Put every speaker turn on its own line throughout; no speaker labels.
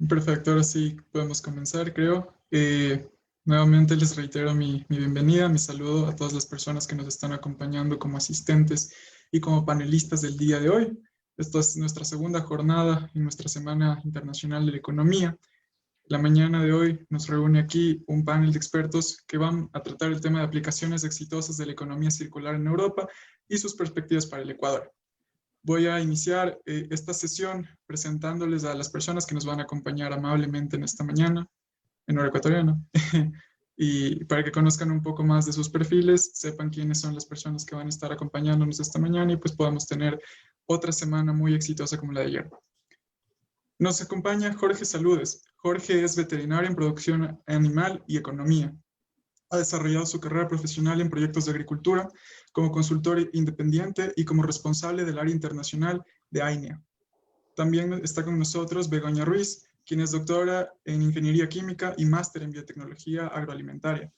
Perfecto, ahora sí podemos comenzar, creo. Nuevamente les reitero mi bienvenida, mi saludo a todas las personas que nos están acompañando como asistentes y como panelistas del día de hoy. Esta es nuestra segunda jornada en nuestra Semana Internacional de la Economía. La mañana de hoy nos reúne aquí un panel de expertos que van a tratar el tema de aplicaciones exitosas de la economía circular en Europa y sus perspectivas para el Ecuador. Voy a iniciar esta sesión presentándoles a las personas que nos van a acompañar amablemente en esta mañana, en hora ecuatoriana, y para que conozcan un poco más de sus perfiles, sepan quiénes son las personas que van a estar acompañándonos esta mañana y pues podamos tener otra semana muy exitosa como la de ayer. Nos acompaña Jorge Saludes. Jorge es veterinario en producción animal y economía. Ha desarrollado su carrera profesional en proyectos de agricultura como consultor independiente y como responsable del área internacional de AINEA. También está con nosotros Begoña Ruiz, quien es doctora en Ingeniería Química y máster en Biotecnología Agroalimentaria.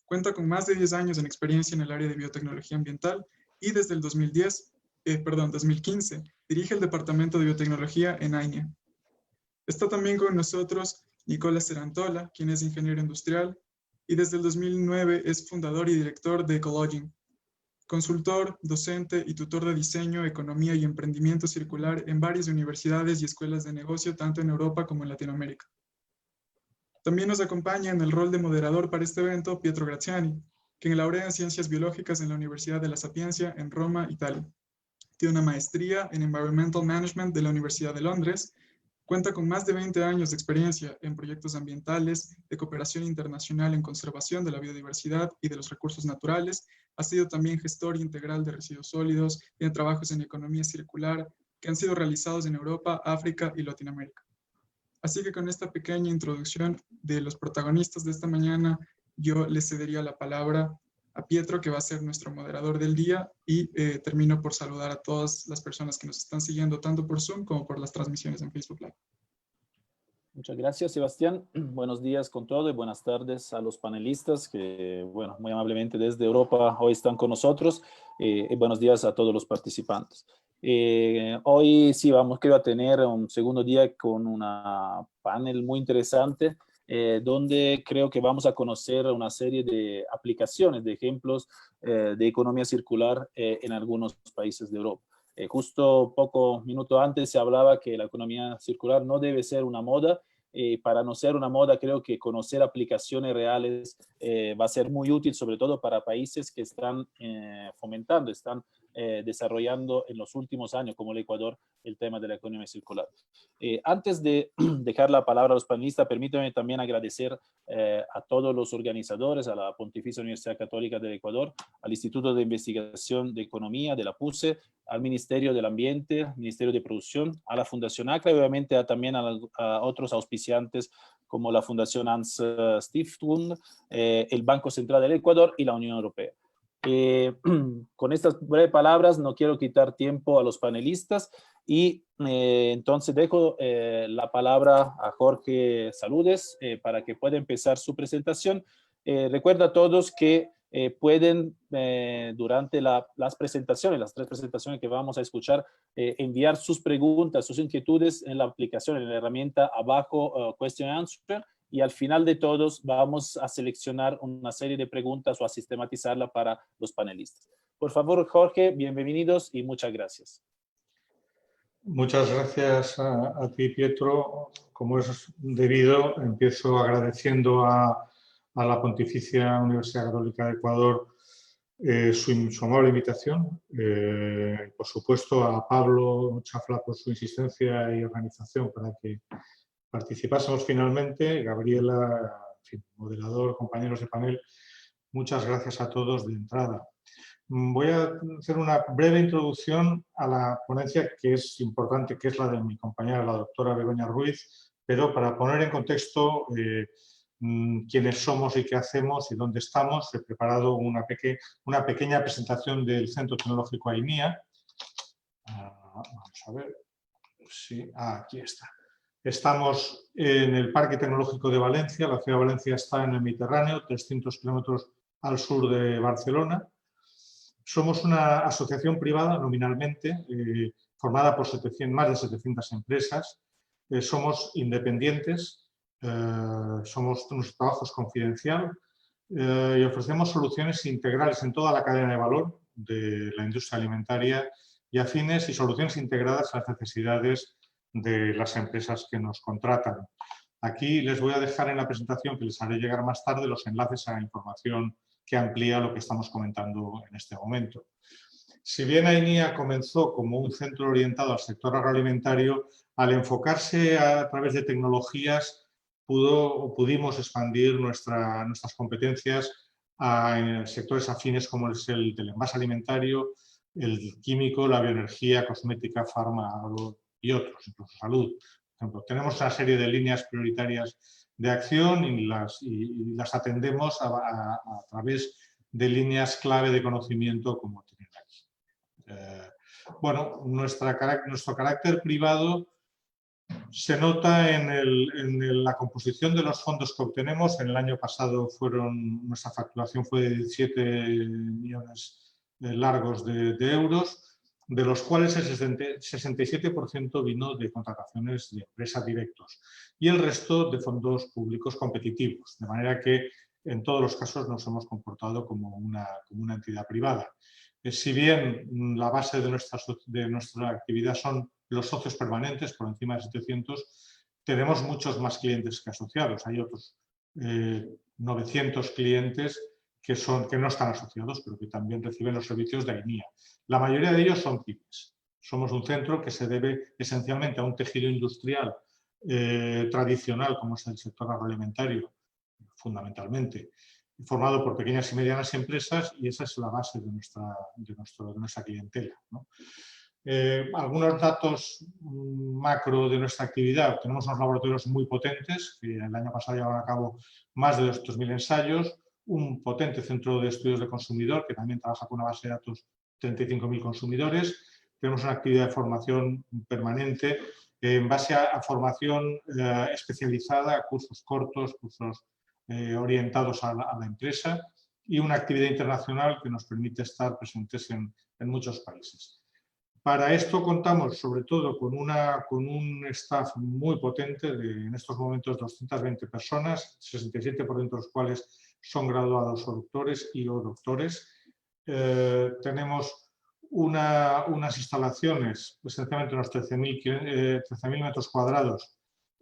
Cuenta con más de 10 años en experiencia en el área de biotecnología ambiental y desde el 2015 dirige el Departamento de Biotecnología en AINEA. Está también con nosotros Nicolás Cerantola, quien es ingeniero industrial y desde el 2009 es fundador y director de Ecologing, consultor, docente y tutor de diseño, economía y emprendimiento circular en varias universidades y escuelas de negocio, tanto en Europa como en Latinoamérica. También nos acompaña en el rol de moderador para este evento Pietro Graziani, quien laurea en Ciencias Biológicas en la Universidad de la Sapienza en Roma, Italia. Tiene una maestría en Environmental Management de la Universidad de Londres. Cuenta con más de 20 años de experiencia en proyectos ambientales, de cooperación internacional en conservación de la biodiversidad y de los recursos naturales. Ha sido también gestor integral de residuos sólidos, tiene trabajos en economía circular que han sido realizados en Europa, África y Latinoamérica. Así que con esta pequeña introducción de los protagonistas de esta mañana, yo le cedería la palabra a Pietro, que va a ser nuestro moderador del día, y termino por saludar a todas las personas que nos están siguiendo, tanto por Zoom como por las transmisiones en Facebook Live.
Muchas gracias, Sebastián. Buenos días con todo y buenas tardes a los panelistas que, bueno, muy amablemente desde Europa hoy están con nosotros. Y buenos días a todos los participantes. Hoy sí creo a tener un segundo día con una panel muy interesante donde creo que vamos a conocer una serie de aplicaciones, de ejemplos de economía circular en algunos países de Europa. Justo poco minuto antes se hablaba que la economía circular no debe ser una moda. Para no ser una moda, creo que conocer aplicaciones reales va a ser muy útil, sobre todo para países que están fomentando, están desarrollando en los últimos años, como el Ecuador, el tema de la economía circular. Antes de dejar la palabra a los panelistas, permítanme también agradecer a todos los organizadores, a la Pontificia Universidad Católica del Ecuador, al Instituto de Investigación de Economía de la PUCE, al Ministerio del Ambiente, Ministerio de Producción, a la Fundación ACRA y obviamente también a otros auspiciantes como la Fundación Hans Stiftung, el Banco Central del Ecuador y la Unión Europea. Con estas breves palabras no quiero quitar tiempo a los panelistas y entonces dejo la palabra a Jorge Saludes para que pueda empezar su presentación. Recuerda a todos que pueden durante las presentaciones, las 3 presentaciones que vamos a escuchar, enviar sus preguntas, sus inquietudes en la aplicación, en la herramienta abajo, Question and Answer, y al final de todos vamos a seleccionar una serie de preguntas o a sistematizarla para los panelistas. Por favor, Jorge, bienvenidos y muchas gracias.
Muchas gracias a ti, Pietro. Como es debido, empiezo agradeciendo a la Pontificia Universidad Católica de Ecuador su amable invitación. Por supuesto, a Pablo Chafla por su insistencia y organización para que participásemos finalmente. Gabriela, en fin, moderador, compañeros de panel, muchas gracias a todos de entrada. Voy a hacer una breve introducción a la ponencia que es importante, que es la de mi compañera, la doctora Begoña Ruiz, pero para poner en contexto quiénes somos y qué hacemos y dónde estamos, he preparado una pequeña presentación del Centro Tecnológico AINEA. Vamos a ver. Sí, aquí está. Estamos en el Parque Tecnológico de Valencia. La ciudad de Valencia está en el Mediterráneo, 300 kilómetros al sur de Barcelona. Somos una asociación privada, nominalmente, formada por más de 700 empresas somos independientes, nuestro trabajo es confidencial y ofrecemos soluciones integrales en toda la cadena de valor de la industria alimentaria y afines y soluciones integradas a las necesidades de las empresas que nos contratan. Aquí les voy a dejar en la presentación, que les haré llegar más tarde, los enlaces a la información que amplía lo que estamos comentando en este momento. Si bien AINIA comenzó como un centro orientado al sector agroalimentario, al enfocarse a través de tecnologías pudimos expandir nuestras competencias a sectores afines como es el del envase alimentario, el químico, la bioenergía, cosmética, farma y otros, incluso salud. Por ejemplo, tenemos una serie de líneas prioritarias de acción y las atendemos a través de líneas clave de conocimiento como tienen aquí. Bueno, nuestro carácter privado se nota en la composición de los fondos que obtenemos. En el año pasado nuestra facturación fue de 17 millones largos de euros, de los cuales el 67% vino de contrataciones de empresas directos y el resto de fondos públicos competitivos, de manera que en todos los casos nos hemos comportado como una entidad privada. Si bien la base de nuestra actividad son los socios permanentes, por encima de 700, tenemos muchos más clientes que asociados. Hay otros 900 clientes que no están asociados, pero que también reciben los servicios de AINIA. La mayoría de ellos son pymes. Somos un centro que se debe esencialmente a un tejido industrial tradicional, como es el sector agroalimentario, fundamentalmente, formado por pequeñas y medianas empresas, y esa es la base de nuestra clientela, ¿no? Algunos datos macro de nuestra actividad. Tenemos unos laboratorios muy potentes, que el año pasado llevaron a cabo más de 200.000 ensayos, un potente centro de estudios de consumidor, que también trabaja con una base de datos de 35.000 consumidores. Tenemos una actividad de formación permanente en base a formación especializada, a cursos cortos, cursos orientados a la empresa, y una actividad internacional que nos permite estar presentes en muchos países. Para esto contamos sobre todo con un staff muy potente, en estos momentos 220 personas, 67% de los cuales son graduados o doctores y o doctores. Tenemos unas instalaciones, esencialmente unos 13.000 metros cuadrados,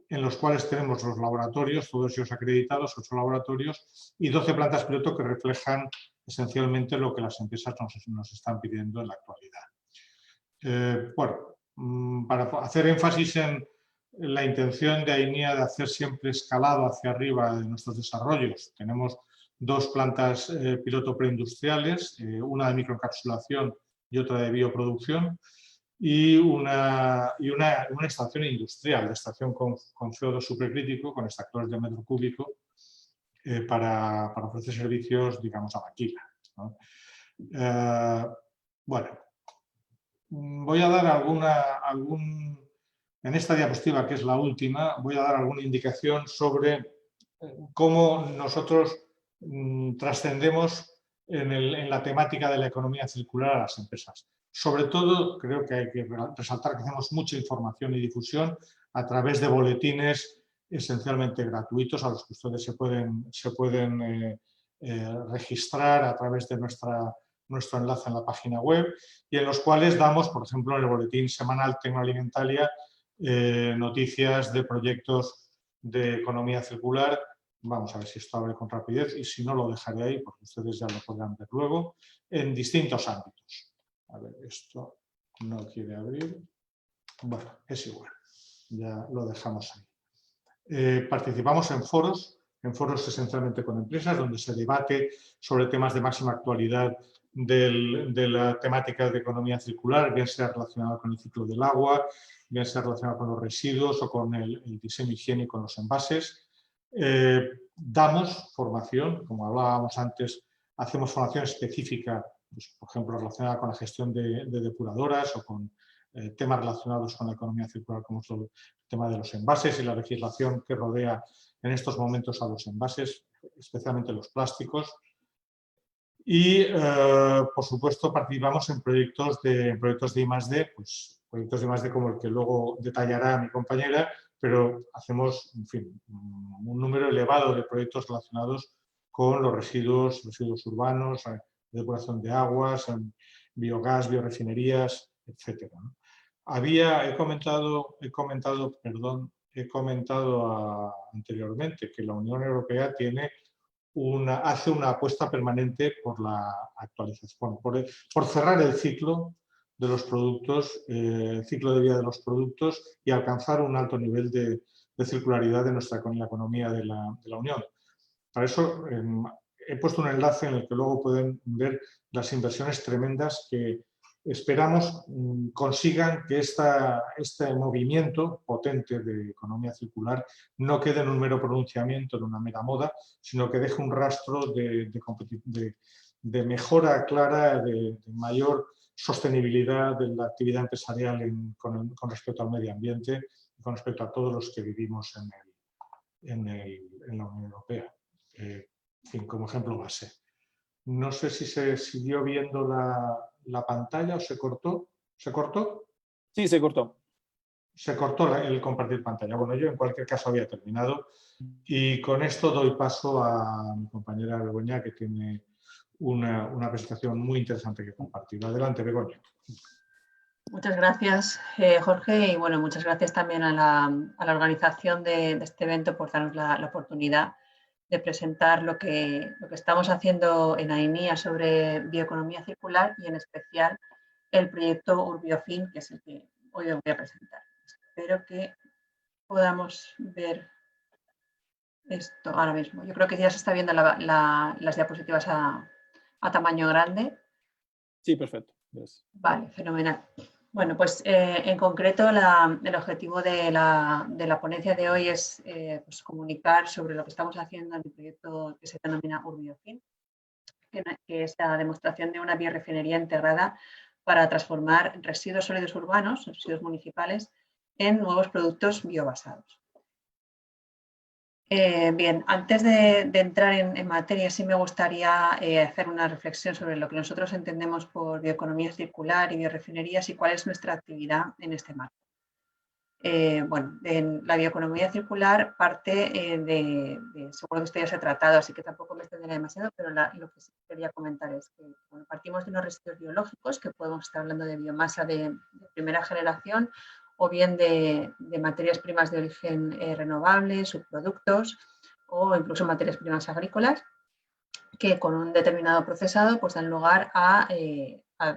en los cuales tenemos los laboratorios, todos ellos acreditados, 8 laboratorios y 12 plantas piloto que reflejan esencialmente lo que las empresas nos están pidiendo en la actualidad. Para hacer énfasis en la intención de AINIA de hacer siempre escalado hacia arriba de nuestros desarrollos, tenemos 2 plantas piloto preindustriales, una de microencapsulación y otra de bioproducción, y una estación industrial, de estación con CO2 supercrítico, con extractores de metro cúbico, para ofrecer servicios, digamos, a maquila, ¿no? Bueno, voy a dar en esta diapositiva, que es la última, voy a dar alguna indicación sobre cómo nosotros trascendemos en la temática de la economía circular a las empresas. Sobre todo, creo que hay que resaltar que hacemos mucha información y difusión a través de boletines esencialmente gratuitos, a los que ustedes se pueden registrar a través de nuestro enlace en la página web, y en los cuales damos, por ejemplo, en el boletín semanal Tecnoalimentaria, noticias de proyectos de economía circular. Vamos a ver si esto abre con rapidez, y si no lo dejaré ahí porque ustedes ya lo podrán ver luego, en distintos ámbitos. A ver, esto no quiere abrir. Bueno, es igual, ya lo dejamos ahí. Participamos en foros esencialmente con empresas, donde se debate sobre temas de máxima actualidad de la temática de economía circular, bien sea relacionado con el ciclo del agua, bien sea relacionado con los residuos o con el diseño higiénico en los envases. Damos formación, como hablábamos antes, hacemos formación específica, pues, por ejemplo, relacionada con la gestión de depuradoras o con temas relacionados con la economía circular, como es el tema de los envases y la legislación que rodea en estos momentos a los envases, especialmente los plásticos. Y, por supuesto, participamos en proyectos de I+D, pues, proyectos de I+D como el que luego detallará mi compañera, pero hacemos, en fin, un número elevado de proyectos relacionados con los residuos urbanos, depuración de aguas, biogás, biorefinerías, etc. He comentado anteriormente que la Unión Europea hace una apuesta permanente por la actualización, por cerrar el ciclo de los productos, el ciclo de vida de los productos y alcanzar un alto nivel de circularidad de la economía de la Unión. Para eso he puesto un enlace en el que luego pueden ver las inversiones tremendas que esperamos consigan que este movimiento potente de economía circular no quede en un mero pronunciamiento, en una mera moda, sino que deje un rastro de mejora clara, de mayor sostenibilidad de la actividad empresarial con respecto al medio ambiente y con respecto a todos los que vivimos en la Unión Europea. En fin, como ejemplo base. No sé si se siguió viendo la pantalla o se cortó. ¿Se cortó?
Sí, se cortó.
Se cortó el compartir pantalla. Bueno, yo en cualquier caso había terminado y con esto doy paso a mi compañera Begoña, que tiene una presentación muy interesante que compartir. Adelante, Begoña.
Muchas gracias, Jorge, y bueno, muchas gracias también a la organización de este evento por darnos la oportunidad de presentar lo que estamos haciendo en AEMIA sobre bioeconomía circular y en especial el proyecto Urbiofin, que es el que hoy os voy a presentar. Espero que podamos ver esto ahora mismo. Yo creo que ya se está viendo las diapositivas a tamaño grande.
Sí, perfecto. Yes.
Vale, fenomenal. Bueno, pues en concreto el objetivo de la ponencia de hoy es pues, comunicar sobre lo que estamos haciendo en el proyecto que se denomina Urbiofin, que es la demostración de una biorefinería integrada para transformar residuos sólidos urbanos, residuos municipales, en nuevos productos biobasados. Bien, antes de entrar en materia, sí me gustaría hacer una reflexión sobre lo que nosotros entendemos por bioeconomía circular y biorefinerías y cuál es nuestra actividad en este marco. Bueno, la bioeconomía circular parte seguro que esto ya se ha tratado, así que tampoco me extenderé demasiado, pero lo que sí quería comentar es que bueno, partimos de unos residuos biológicos, que podemos estar hablando de biomasa de primera generación, o bien de materias primas de origen renovable, subproductos o incluso materias primas agrícolas que con un determinado procesado pues dan lugar a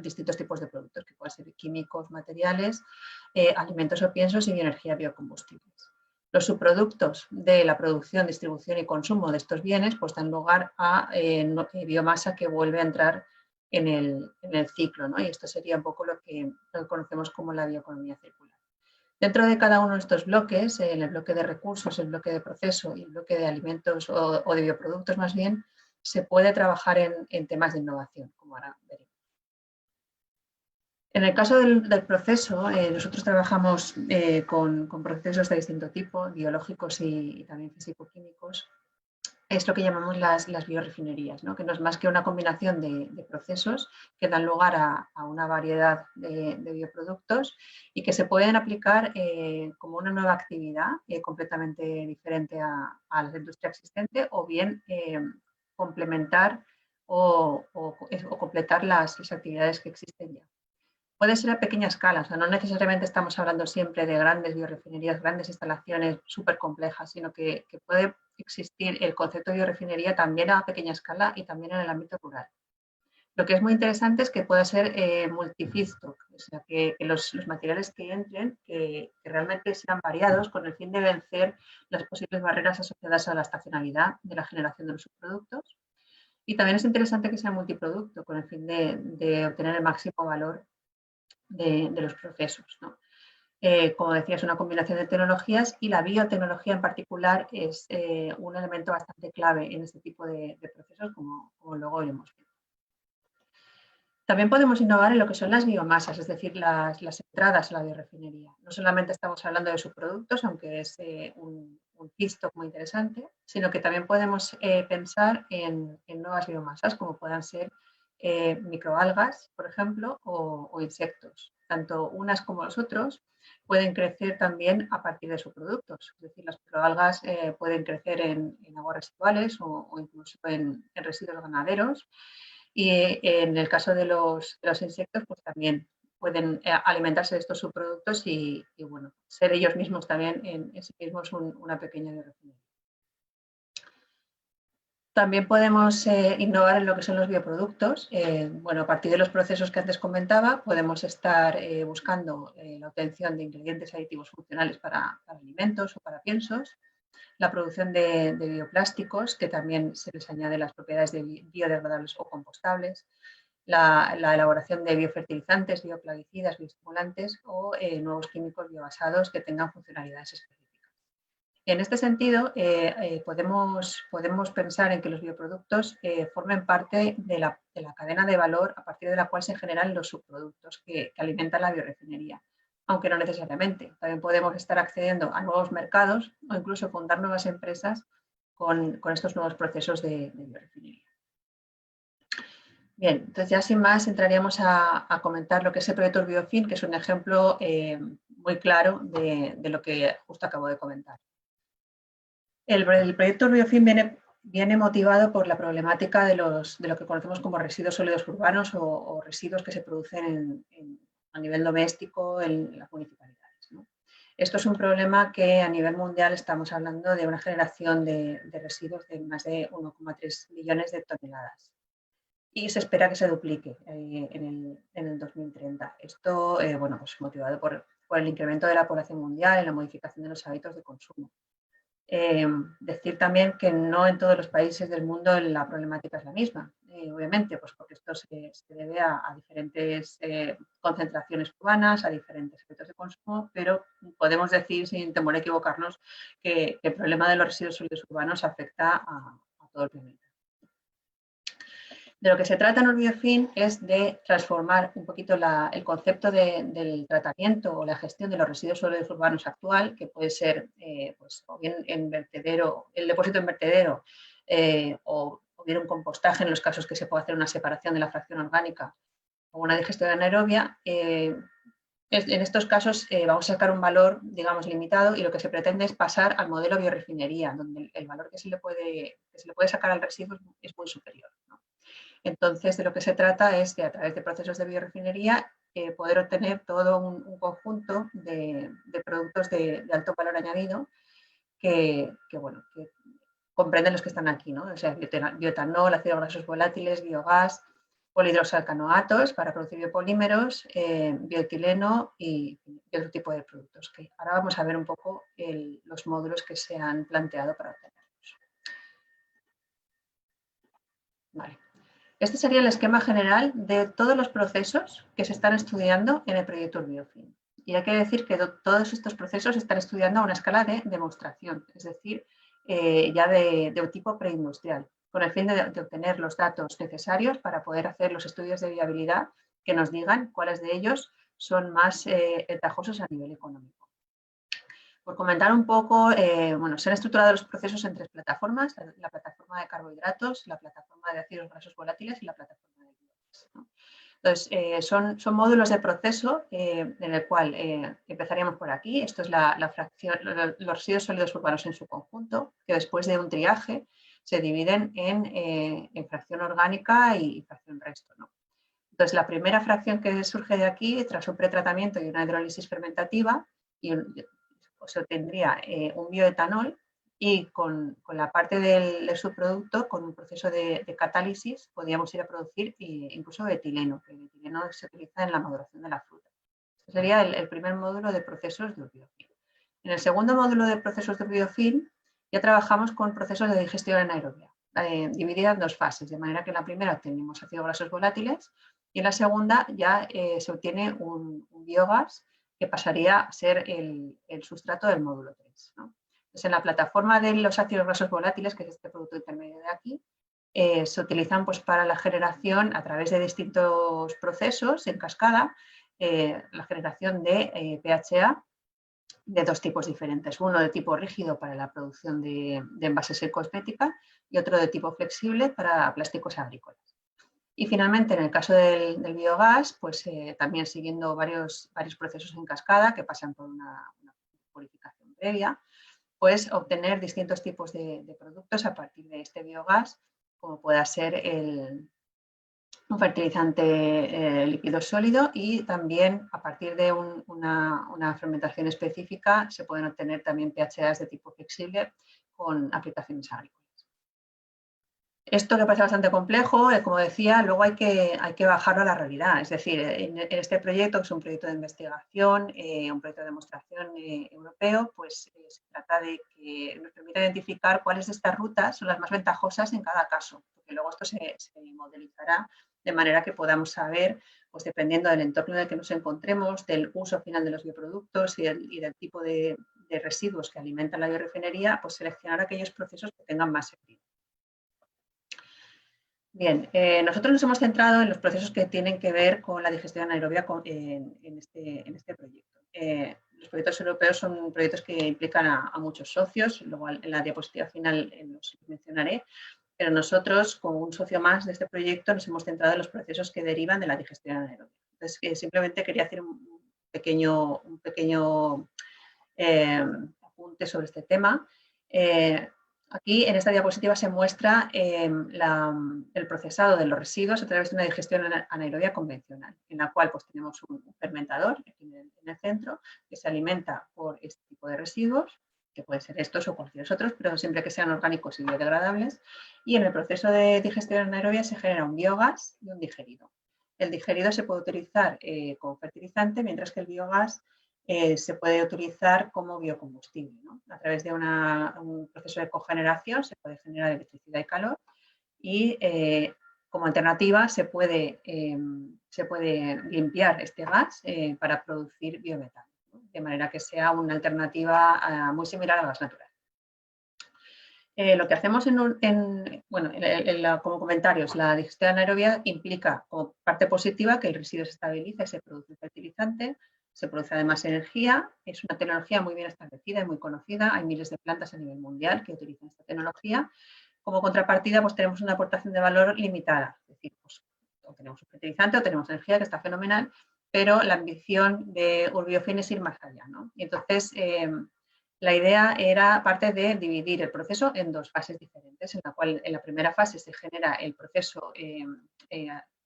distintos tipos de productos que pueden ser químicos, materiales, alimentos o piensos y bioenergía biocombustibles. Los subproductos de la producción, distribución y consumo de estos bienes pues dan lugar a biomasa que vuelve a entrar en el ciclo, ¿no? Y esto sería un poco lo que conocemos como la bioeconomía circular. Dentro de cada uno de estos bloques, en el bloque de recursos, el bloque de proceso y el bloque de alimentos o de bioproductos más bien, se puede trabajar en temas de innovación, como ahora veremos. En el caso del proceso, nosotros trabajamos con procesos de distinto tipo, biológicos y también físico-químicos. Es lo que llamamos las biorefinerías, ¿no? Que no es más que una combinación de procesos que dan lugar a una variedad de bioproductos y que se pueden aplicar como una nueva actividad completamente diferente a la industria existente o bien complementar o completar las actividades que existen ya. Puede ser a pequeña escala, o sea, no necesariamente estamos hablando siempre de grandes biorefinerías, grandes instalaciones súper complejas, sino que puede existir el concepto de biorefinería también a pequeña escala y también en el ámbito rural. Lo que es muy interesante es que pueda ser multi-feedstock, o sea, que los materiales que entren que realmente sean variados con el fin de vencer las posibles barreras asociadas a la estacionalidad de la generación de los subproductos. Y también es interesante que sea multiproducto con el fin de obtener el máximo valor de los procesos, ¿no? Como decía, es una combinación de tecnologías y la biotecnología en particular es un elemento bastante clave en este tipo de procesos, como luego iremos viendo. También podemos innovar en lo que son las biomasas, es decir, las entradas a la biorefinería. No solamente estamos hablando de subproductos, aunque es un feedstock muy interesante, sino que también podemos pensar en nuevas biomasas, como puedan ser microalgas, por ejemplo, o insectos. tanto unas como los otros, pueden crecer también a partir de sus productos. Es decir, las microalgas pueden crecer en aguas residuales o incluso en residuos ganaderos. Y en el caso de los insectos, pues también pueden alimentarse de estos subproductos y bueno, ser ellos mismos también en sí mismos una pequeña biorefinería. También podemos innovar en lo que son los bioproductos. Bueno, a partir de los procesos que antes comentaba, podemos estar buscando la obtención de ingredientes aditivos funcionales para alimentos o para piensos, la producción de bioplásticos, que también se les añade las propiedades de biodegradables o compostables, la elaboración de biofertilizantes, bioplaguicidas, bioestimulantes o nuevos químicos biobasados que tengan funcionalidades específicas. En este sentido, podemos pensar en que los bioproductos formen parte de la cadena de valor a partir de la cual se generan los subproductos que alimentan la biorefinería, aunque no necesariamente. También podemos estar accediendo a nuevos mercados o incluso fundar nuevas empresas con estos nuevos procesos de biorefinería. Bien, entonces ya sin más entraríamos a comentar lo que es el proyecto Biofin, que es un ejemplo muy claro de lo que justo acabo de comentar. El proyecto Biofin viene motivado por la problemática de lo que conocemos como residuos sólidos urbanos o residuos que se producen a nivel doméstico en las municipalidades, ¿no? Esto es un problema que a nivel mundial estamos hablando de una generación de residuos de más de 1,3 millones de toneladas y se espera que se duplique en el 2030. Esto, bueno, pues motivado por el incremento de la población mundial y la modificación de los hábitos de consumo. Decir también que no en todos los países del mundo la problemática es la misma, obviamente, pues porque esto se debe a diferentes concentraciones urbanas, a diferentes hábitos de consumo, pero podemos decir sin temor a equivocarnos que el problema de los residuos sólidos urbanos afecta a todo el planeta. De lo que se trata en el Biofin es de transformar un poquito el concepto del tratamiento o la gestión de los residuos sólidos urbanos actual, que puede ser pues, o bien en vertedero, el depósito en vertedero o bien un compostaje en los casos que se puede hacer una separación de la fracción orgánica o una digestión anaerobia. En estos casos vamos a sacar un valor, digamos, limitado y lo que se pretende es pasar al modelo biorefinería, donde el valor que se le puede sacar al residuo es muy superior, ¿no? Entonces, de lo que se trata es de, a través de procesos de biorefinería, poder obtener todo un conjunto de productos de alto valor añadido que comprenden los que están aquí, ¿no? O sea, bioetanol, ácidos grasos volátiles, biogás, polihidroxalcanoatos para producir biopolímeros, bioetileno y otro tipo de productos. Que ahora vamos a ver un poco los módulos que se han planteado para obtenerlos. Vale. Este sería el esquema general de todos los procesos que se están estudiando en el proyecto Biofin. Y hay que decir que todos estos procesos se están estudiando a una escala de demostración, es decir, ya de tipo preindustrial, con el fin de obtener los datos necesarios para poder hacer los estudios de viabilidad que nos digan cuáles de ellos son más ventajosos a nivel económico. Por comentar un poco, bueno, se han estructurado los procesos en tres plataformas, la plataforma de carbohidratos, la plataforma de ácidos grasos volátiles y la plataforma de biogás, ¿no? Entonces, son módulos de proceso en el cual empezaríamos por aquí. Esto es la fracción, los residuos sólidos urbanos en su conjunto, que después de un triaje se dividen en fracción orgánica y fracción resto, ¿no? Entonces, la primera fracción que surge de aquí, tras un pretratamiento y una hidrólisis fermentativa, se obtendría un bioetanol y con la parte del subproducto, con un proceso de catálisis, podríamos ir a producir incluso etileno, que el etileno se utiliza en la maduración de la fruta. Este sería el primer módulo de procesos de Biofin. En el segundo módulo de procesos de Biofin ya trabajamos con procesos de digestión anaerobia, dividida en dos fases, de manera que en la primera obtenemos ácidos grasos volátiles y en la segunda ya se obtiene un biogás que pasaría a ser el sustrato del módulo 3, ¿no? Entonces, en la plataforma de los ácidos grasos volátiles, que es este producto intermedio de aquí, se utilizan pues, para la generación, a través de distintos procesos en cascada, la generación de PHA de dos tipos diferentes. Uno de tipo rígido para la producción de envases en cosmética y otro de tipo flexible para plásticos agrícolas. Y finalmente, en el caso del biogás, pues también siguiendo varios procesos en cascada que pasan por una purificación previa, pues obtener distintos tipos de productos a partir de este biogás, como pueda ser un fertilizante líquido sólido, y también a partir de una fermentación específica se pueden obtener también PHAs de tipo flexible con aplicaciones agrícolas. Esto que parece bastante complejo, como decía, luego hay que bajarlo a la realidad. Es decir, en este proyecto, que es un proyecto de investigación, un proyecto de demostración europeo, pues se trata de que nos permita identificar cuáles de estas rutas son las más ventajosas en cada caso, porque luego esto se modelizará de manera que podamos saber, pues dependiendo del entorno en el que nos encontremos, del uso final de los bioproductos y del tipo de residuos que alimentan la biorefinería, pues seleccionar aquellos procesos que tengan más sentido. Bien, nosotros nos hemos centrado en los procesos que tienen que ver con la digestión anaerobia en este proyecto. Los proyectos europeos son proyectos que implican a muchos socios, luego en la diapositiva final los mencionaré, pero nosotros, como un socio más de este proyecto, nos hemos centrado en los procesos que derivan de la digestión anaerobia. Entonces, simplemente quería hacer un pequeño apunte sobre este tema. Aquí, en esta diapositiva, se muestra el procesado de los residuos a través de una digestión anaerobia convencional, en la cual pues, tenemos un fermentador aquí en el centro que se alimenta por este tipo de residuos, que pueden ser estos o cualquier otros, pero siempre que sean orgánicos y biodegradables. Y en el proceso de digestión anaerobia se genera un biogás y un digerido. El digerido se puede utilizar como fertilizante, mientras que el biogás se puede utilizar como biocombustible, ¿no? A través de un proceso de cogeneración se puede generar electricidad y calor, y como alternativa se puede limpiar este gas para producir biometano, ¿no? De manera que sea una alternativa muy similar al gas natural. Lo que hacemos como comentarios, la digestión anaerobia implica como parte positiva que el residuo se estabiliza y se produce fertilizante. Se produce además energía, es una tecnología muy bien establecida y muy conocida, hay miles de plantas a nivel mundial que utilizan esta tecnología. Como contrapartida, pues tenemos una aportación de valor limitada, es decir, pues, o tenemos un fertilizante o tenemos energía, que está fenomenal, pero la ambición de Urbiofin es ir más allá, ¿no? Y entonces, la idea era parte de dividir el proceso en dos fases diferentes, en la cual en la primera fase se genera el proceso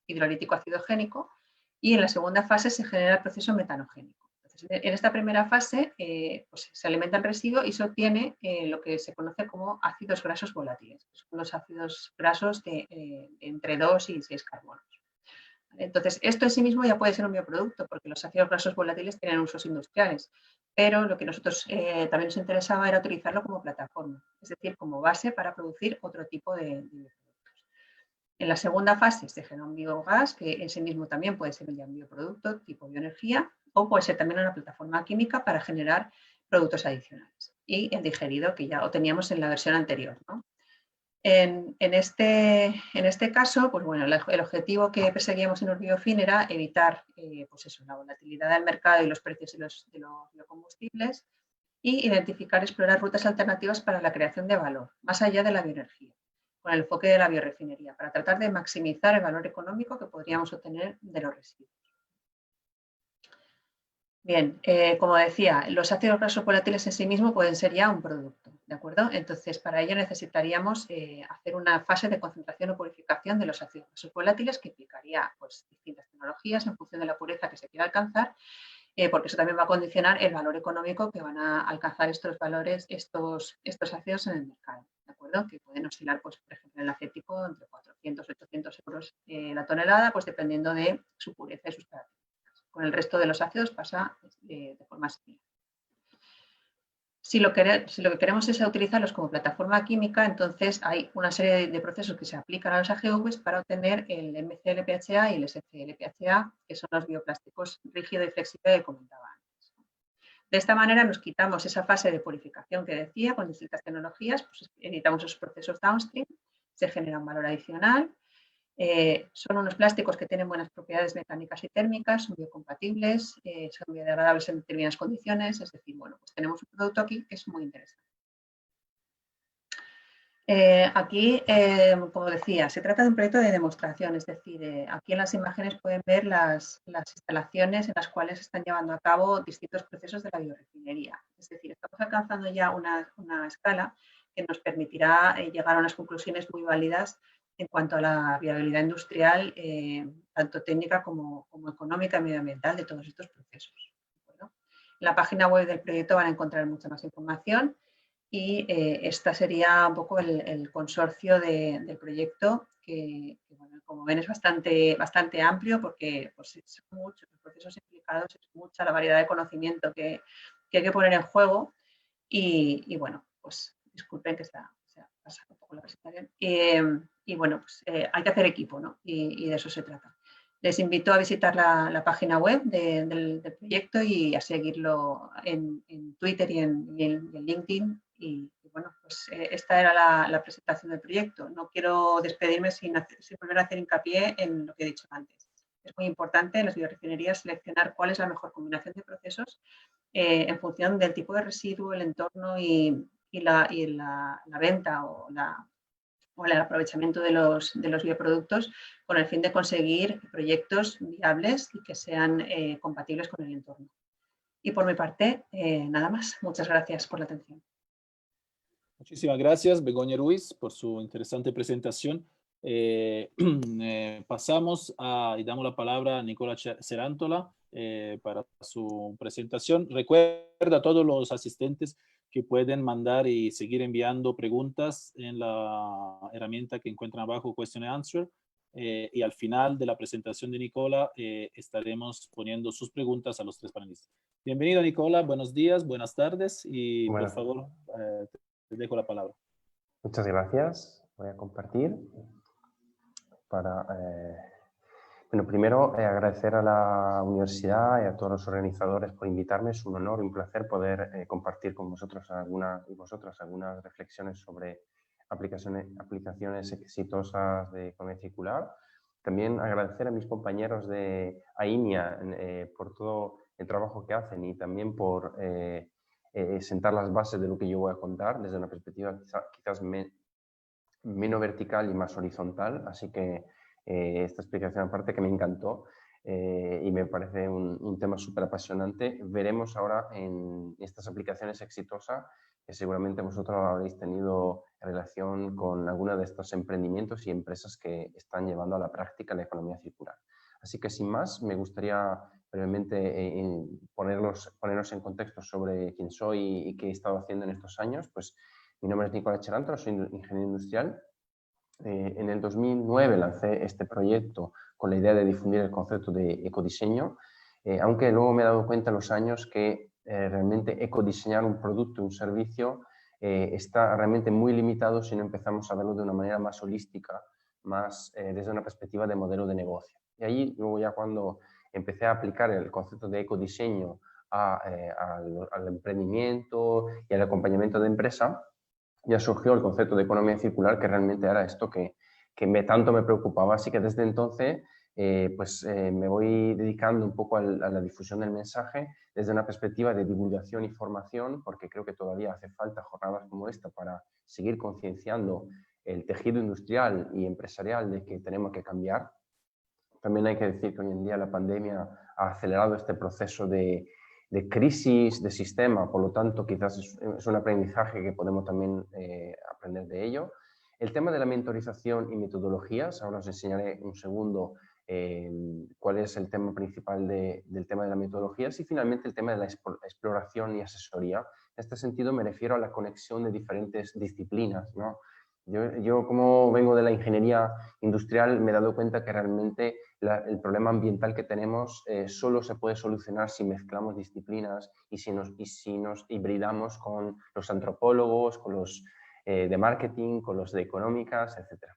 hidrolítico acidogénico, y en la segunda fase se genera el proceso metanogénico. Entonces, en esta primera fase pues se alimenta el residuo y se obtiene lo que se conoce como ácidos grasos volátiles, que son los ácidos grasos de entre 2 y 6 carbonos. Entonces, esto en sí mismo ya puede ser un bioproducto, porque los ácidos grasos volátiles tienen usos industriales, pero lo que a nosotros también nos interesaba era utilizarlo como plataforma, es decir, como base para producir otro tipo de bioproductos. En la segunda fase se genera un biogás, que en sí mismo también puede ser un bioproducto tipo bioenergía, o puede ser también una plataforma química para generar productos adicionales. Y el digerido, que ya lo teníamos en la versión anterior, ¿no? En este caso, pues bueno, el objetivo que perseguíamos en Urbiofin era evitar pues eso, la volatilidad del mercado y los precios de los biocombustibles, y identificar y explorar rutas alternativas para la creación de valor, más allá de la bioenergía, con el enfoque de la biorefinería, para tratar de maximizar el valor económico que podríamos obtener de los residuos. Bien, como decía, los ácidos grasos volátiles en sí mismos pueden ser ya un producto, ¿de acuerdo? Entonces, para ello necesitaríamos hacer una fase de concentración o purificación de los ácidos grasos volátiles, que implicaría pues, distintas tecnologías en función de la pureza que se quiera alcanzar, porque eso también va a condicionar el valor económico que van a alcanzar estos valores, estos ácidos en el mercado, ¿de acuerdo? Que pueden oscilar, pues, por ejemplo, en el acético entre 400 y 800 euros la tonelada, pues dependiendo de su pureza y sus características. Con el resto de los ácidos pasa de forma similar. Si lo que queremos es utilizarlos como plataforma química, entonces hay una serie de procesos que se aplican a los AGVs para obtener el MCL-PHA y el SCL-PHA, que son los bioplásticos rígido y flexible que comentaba antes. De esta manera nos quitamos esa fase de purificación que decía, con distintas tecnologías, pues evitamos esos procesos downstream, se genera un valor adicional. Son unos plásticos que tienen buenas propiedades mecánicas y térmicas, son biocompatibles, son biodegradables en determinadas condiciones, es decir, bueno, pues tenemos un producto aquí que es muy interesante. Aquí, como decía, se trata de un proyecto de demostración, es decir, aquí en las imágenes pueden ver las instalaciones en las cuales se están llevando a cabo distintos procesos de la biorefinería. Es decir, estamos alcanzando ya una escala que nos permitirá llegar a unas conclusiones muy válidas en cuanto a la viabilidad industrial, tanto técnica como económica y medioambiental de todos estos procesos. ¿De acuerdo? En la página web del proyecto van a encontrar mucha más información. Y esta sería un poco el consorcio del proyecto, que bueno, como ven es bastante amplio porque pues, son muchos los procesos implicados, es mucha la variedad de conocimiento que hay que poner en juego y bueno, pues disculpen que se ha pasado un poco la presentación. Y bueno, pues hay que hacer equipo, ¿no? Y de eso se trata. Les invito a visitar la página web del proyecto y a seguirlo en Twitter y en LinkedIn. Y bueno, pues esta era la presentación del proyecto. No quiero despedirme sin volver a hacer hincapié en lo que he dicho antes. Es muy importante en las biorefinerías seleccionar cuál es la mejor combinación de procesos en función del tipo de residuo, el entorno y la venta o el aprovechamiento de los bioproductos con el fin de conseguir proyectos viables y que sean compatibles con el entorno. Y por mi parte, nada más. Muchas gracias por la atención.
Muchísimas gracias, Begoña Ruiz, por su interesante presentación. Pasamos y damos la palabra a Nicola Cerantola para su presentación. Recuerda a todos los asistentes que pueden mandar y seguir enviando preguntas en la herramienta que encuentran abajo, Question and Answer. Y al final de la presentación de Nicola estaremos poniendo sus preguntas a los tres panelistas. Bienvenido, Nicola. Buenos días, buenas tardes y por favor, te dejo la palabra.
Muchas gracias. Voy a compartir para... Bueno, primero agradecer a la universidad y a todos los organizadores por invitarme. Es un honor y un placer poder compartir con vosotros algunas reflexiones sobre aplicaciones exitosas de economía circular. También agradecer a mis compañeros de AINIA por todo el trabajo que hacen y también por sentar las bases de lo que yo voy a contar desde una perspectiva quizás menos vertical y más horizontal. Así que esta explicación aparte que me encantó y me parece un tema súper apasionante. Veremos ahora en estas aplicaciones exitosas que seguramente vosotros habréis tenido relación con alguno de estos emprendimientos y empresas que están llevando a la práctica la economía circular. Así que sin más, me gustaría brevemente ponernos en contexto sobre quién soy y qué he estado haciendo en estos años. Pues mi nombre es Nicola Cerantola, soy ingeniero industrial. En el 2009 lancé este proyecto con la idea de difundir el concepto de ecodiseño, aunque luego me he dado cuenta en los años que realmente ecodiseñar un producto, un servicio, está realmente muy limitado si no empezamos a verlo de una manera más holística, más desde una perspectiva de modelo de negocio. Y ahí luego ya cuando empecé a aplicar el concepto de ecodiseño al emprendimiento y al acompañamiento de empresa, ya surgió el concepto de economía circular, que realmente era esto que tanto me preocupaba. Así que desde entonces me voy dedicando un poco a la difusión del mensaje desde una perspectiva de divulgación y formación, porque creo que todavía hace falta jornadas como esta para seguir concienciando el tejido industrial y empresarial de que tenemos que cambiar. También hay que decir que hoy en día la pandemia ha acelerado este proceso de crisis de sistema, por lo tanto quizás es un aprendizaje que podemos también aprender de ello. El tema de la mentorización y metodologías, ahora os enseñaré un segundo cuál es el tema principal del tema de las metodologías, y finalmente el tema de la exploración y asesoría. En este sentido me refiero a la conexión de diferentes disciplinas, ¿no? Yo como vengo de la ingeniería industrial me he dado cuenta que realmente el problema ambiental que tenemos solo se puede solucionar si mezclamos disciplinas y si nos hibridamos con los antropólogos, con los de marketing, con los de económicas, etc.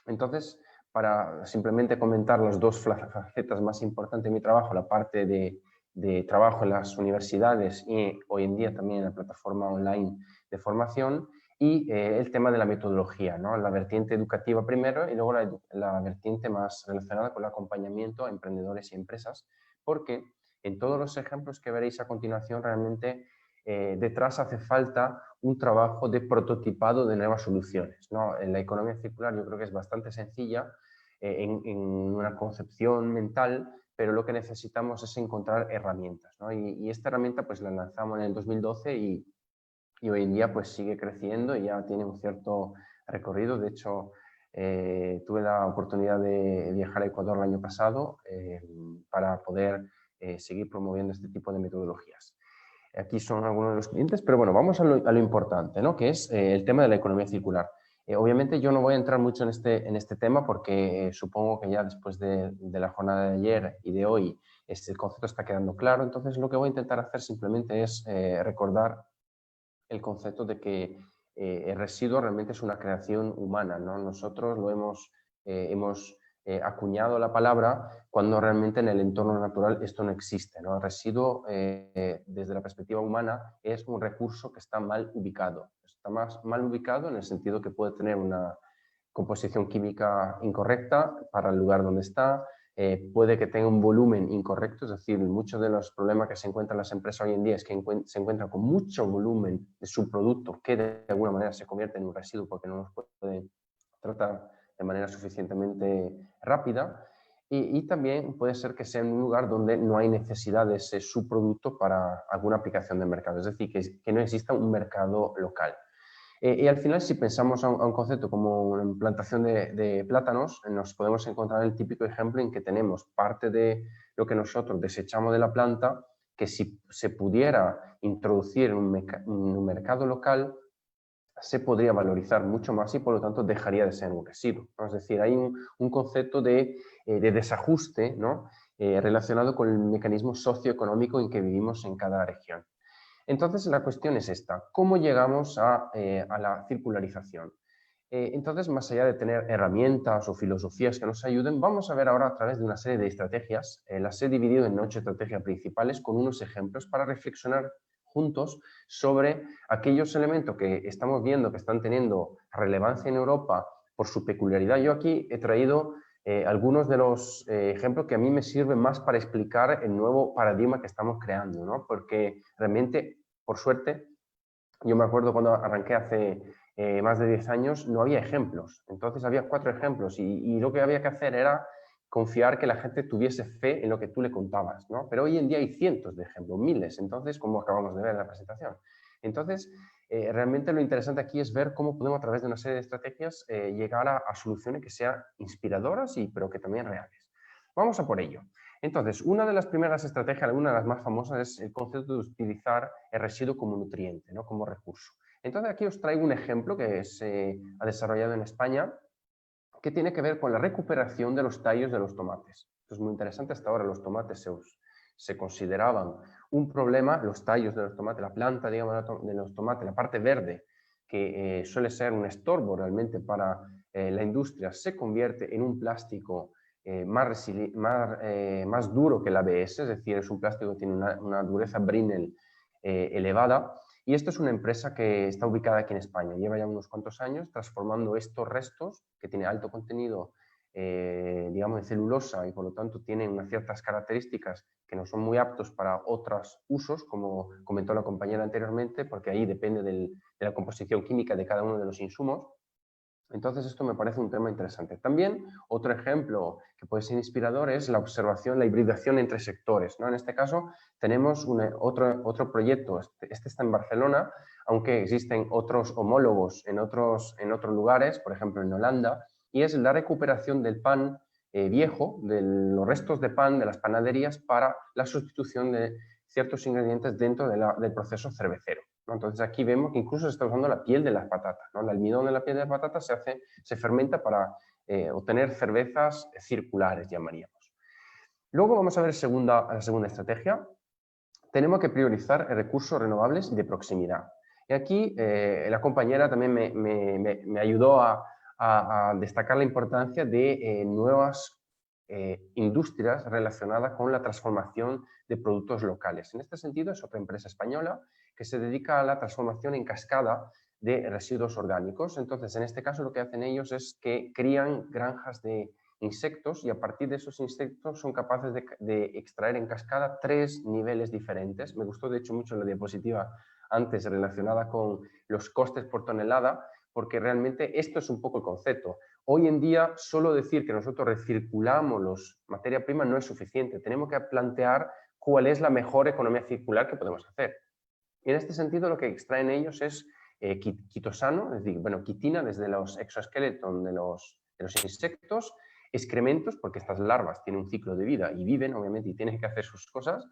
Entonces, para simplemente comentar las dos facetas más importantes de mi trabajo, la parte de trabajo en las universidades y hoy en día también en la plataforma online de formación, y el tema de la metodología, ¿no? La vertiente educativa primero y luego la vertiente más relacionada con el acompañamiento a emprendedores y empresas, porque en todos los ejemplos que veréis a continuación realmente detrás hace falta un trabajo de prototipado de nuevas soluciones, ¿no? En la economía circular yo creo que es bastante sencilla en una concepción mental, pero lo que necesitamos es encontrar herramientas, ¿no? Y esta herramienta pues la lanzamos en el 2012 y hoy en día pues sigue creciendo y ya tiene un cierto recorrido. De hecho, tuve la oportunidad de viajar a Ecuador el año pasado para poder seguir promoviendo este tipo de metodologías. Aquí son algunos de los clientes, pero bueno, vamos a lo importante, ¿no? Que es el tema de la economía circular. Obviamente yo no voy a entrar mucho en este tema porque supongo que ya después de la jornada de ayer y de hoy el concepto está quedando claro. Entonces lo que voy a intentar hacer simplemente es recordar el concepto de que el residuo realmente es una creación humana, ¿no? Nosotros lo hemos acuñado la palabra cuando realmente en el entorno natural esto no existe, ¿no? El residuo, desde la perspectiva humana, es un recurso que está mal ubicado. Está mal ubicado en el sentido que puede tener una composición química incorrecta para el lugar donde está, puede que tenga un volumen incorrecto, es decir, muchos de los problemas que se encuentran las empresas hoy en día es que se encuentran con mucho volumen de su producto que de alguna manera se convierte en un residuo porque no los pueden tratar de manera suficientemente rápida, y también puede ser que sea en un lugar donde no hay necesidad de ese subproducto para alguna aplicación de mercado, es decir, que no exista un mercado local. Y al final, si pensamos a un concepto como una plantación de plátanos, nos podemos encontrar el típico ejemplo en que tenemos parte de lo que nosotros desechamos de la planta, que si se pudiera introducir en un mercado local, se podría valorizar mucho más y por lo tanto dejaría de ser un residuo, ¿no? Es decir, hay un concepto de desajuste, ¿no? Relacionado con el mecanismo socioeconómico en que vivimos en cada región. Entonces, la cuestión es esta: ¿cómo llegamos a la circularización? Entonces, más allá de tener herramientas o filosofías que nos ayuden, vamos a ver ahora a través de una serie de estrategias. Las he dividido en 8 estrategias principales con unos ejemplos para reflexionar juntos sobre aquellos elementos que estamos viendo que están teniendo relevancia en Europa por su peculiaridad. Yo aquí he traído algunos de los ejemplos que a mí me sirven más para explicar el nuevo paradigma que estamos creando, ¿no? Porque realmente, por suerte, yo me acuerdo cuando arranqué hace más de 10 años, no había ejemplos. Entonces había 4 ejemplos y lo que había que hacer era confiar que la gente tuviese fe en lo que tú le contabas, ¿no? Pero hoy en día hay cientos de ejemplos, miles, entonces, como acabamos de ver en la presentación. Entonces, realmente lo interesante aquí es ver cómo podemos, a través de una serie de estrategias, llegar a soluciones que sean inspiradoras, pero que también reales. Vamos a por ello. Entonces, una de las primeras estrategias, una de las más famosas, es el concepto de utilizar el residuo como nutriente, ¿no? Como recurso. Entonces, aquí os traigo un ejemplo que se ha desarrollado en España, que tiene que ver con la recuperación de los tallos de los tomates. Esto es muy interesante. Hasta ahora los tomates se consideraban un problema, los tallos de los tomates, la planta, digamos, de los tomates, la parte verde, que suele ser un estorbo realmente para la industria, se convierte en un plástico más duro que el ABS, es decir, es un plástico que tiene una dureza Brinell elevada. Y esto es una empresa que está ubicada aquí en España. Lleva ya unos cuantos años transformando estos restos, que tiene alto contenido, digamos, de celulosa y por lo tanto tienen unas ciertas características que no son muy aptos para otros usos, como comentó la compañera anteriormente, porque ahí depende de la composición química de cada uno de los insumos. Entonces, esto me parece un tema interesante. También, otro ejemplo que puede ser inspirador es la observación, la hibridación entre sectores, ¿no? En este caso, tenemos otro proyecto. Este está en Barcelona, aunque existen otros homólogos en otros lugares, por ejemplo, en Holanda, y es la recuperación del pan viejo, de los restos de pan de las panaderías, para la sustitución de ciertos ingredientes dentro del proceso cervecero, ¿no? Entonces aquí vemos que incluso se está usando la piel de las patatas, ¿no? El almidón de la piel de las patatas se fermenta para obtener cervezas circulares, llamaríamos. Luego vamos a ver la segunda estrategia. Tenemos que priorizar recursos renovables y de proximidad. Y aquí la compañera también me ayudó a destacar la importancia de nuevas industrias relacionadas con la transformación de productos locales. En este sentido, es otra empresa española que se dedica a la transformación en cascada de residuos orgánicos. Entonces, en este caso, lo que hacen ellos es que crían granjas de insectos y a partir de esos insectos son capaces de extraer en cascada 3 niveles diferentes. Me gustó de hecho mucho la diapositiva antes relacionada con los costes por tonelada, porque realmente esto es un poco el concepto. Hoy en día solo decir que nosotros recirculamos la materia prima no es suficiente. Tenemos que plantear cuál es la mejor economía circular que podemos hacer. Y en este sentido lo que extraen ellos es quitosano, es decir, bueno, quitina desde los exoesqueletos de los insectos, excrementos, porque estas larvas tienen un ciclo de vida y viven, obviamente, y tienen que hacer sus cosas,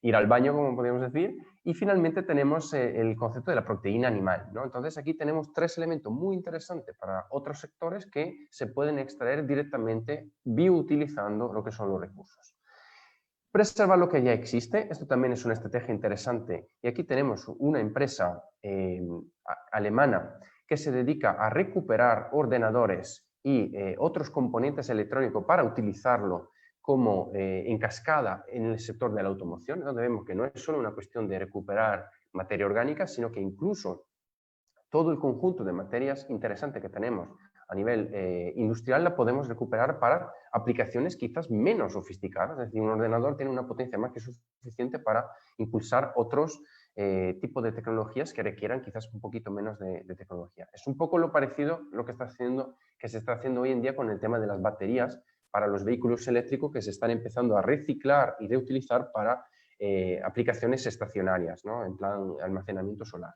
ir al baño, como podríamos decir, y finalmente tenemos el concepto de la proteína animal, ¿no? Entonces aquí tenemos 3 elementos muy interesantes para otros sectores que se pueden extraer directamente bioutilizando lo que son los recursos. Preservar lo que ya existe, esto también es una estrategia interesante y aquí tenemos una empresa alemana que se dedica a recuperar ordenadores y otros componentes electrónicos para utilizarlo como en cascada en el sector de la automoción, donde vemos que no es solo una cuestión de recuperar materia orgánica, sino que incluso todo el conjunto de materias interesantes que tenemos a nivel industrial la podemos recuperar para aplicaciones quizás menos sofisticadas. Es decir, un ordenador tiene una potencia más que suficiente para impulsar otros tipos de tecnologías que requieran quizás un poquito menos de tecnología. Es un poco lo parecido lo que se está haciendo hoy en día con el tema de las baterías para los vehículos eléctricos que se están empezando a reciclar y reutilizar para aplicaciones estacionarias, ¿no? En plan almacenamiento solar.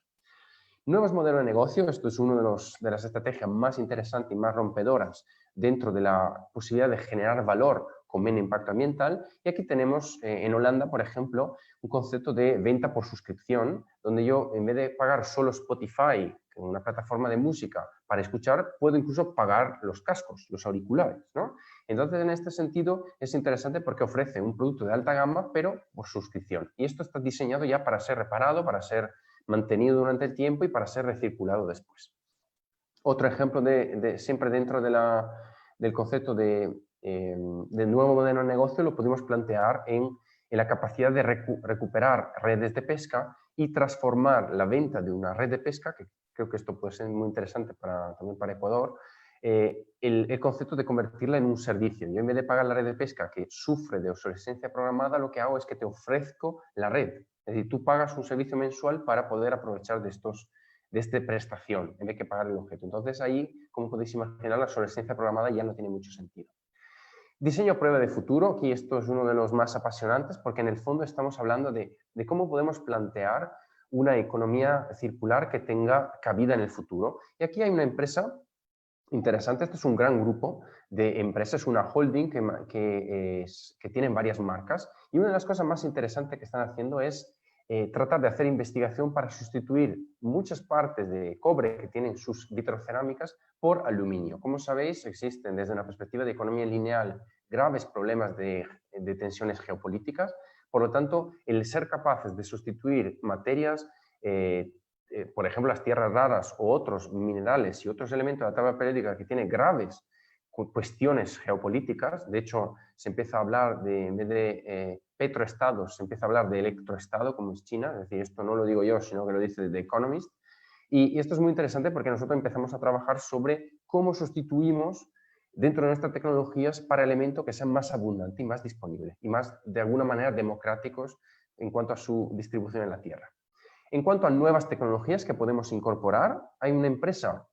Nuevos modelos de negocio, esto es una de las estrategias más interesantes y más rompedoras dentro de la posibilidad de generar valor con menos impacto ambiental. Y aquí tenemos en Holanda, por ejemplo, un concepto de venta por suscripción, donde yo en vez de pagar solo Spotify, una plataforma de música, para escuchar, puedo incluso pagar los cascos, los auriculares, ¿no? Entonces, en este sentido, es interesante porque ofrece un producto de alta gama, pero por suscripción. Y esto está diseñado ya para ser reparado, para ser mantenido durante el tiempo y para ser recirculado después. Otro ejemplo siempre dentro del concepto de nuevo modelo de negocio lo podemos plantear en la capacidad de recuperar redes de pesca y transformar la venta de una red de pesca, que creo que esto puede ser muy interesante también para Ecuador, el concepto de convertirla en un servicio. Yo en vez de pagar la red de pesca que sufre de obsolescencia programada, lo que hago es que te ofrezco la red. Es decir, tú pagas un servicio mensual para poder aprovechar de esta prestación, en vez de pagar el objeto. Entonces ahí, como podéis imaginar, la obsolescencia programada ya no tiene mucho sentido. Diseño a prueba de futuro, aquí esto es uno de los más apasionantes porque en el fondo estamos hablando de cómo podemos plantear una economía circular que tenga cabida en el futuro. Y aquí hay una empresa interesante, este es un gran grupo de empresas, una holding que tienen varias marcas y una de las cosas más interesantes que están haciendo es tratar de hacer investigación para sustituir muchas partes de cobre que tienen sus vitrocerámicas por aluminio. Como sabéis, existen desde una perspectiva de economía lineal graves problemas de tensiones geopolíticas, por lo tanto, el ser capaces de sustituir materias por ejemplo, las tierras raras o otros minerales y otros elementos de la tabla periódica que tienen graves cuestiones geopolíticas. De hecho, se empieza a hablar en vez de petroestados, se empieza a hablar de electroestado, como es China. Es decir, esto no lo digo yo, sino que lo dice The Economist. Y esto es muy interesante porque nosotros empezamos a trabajar sobre cómo sustituimos dentro de nuestras tecnologías para elementos que sean más abundantes y más disponibles y más, de alguna manera, democráticos en cuanto a su distribución en la Tierra. En cuanto a nuevas tecnologías que podemos incorporar, hay una empresa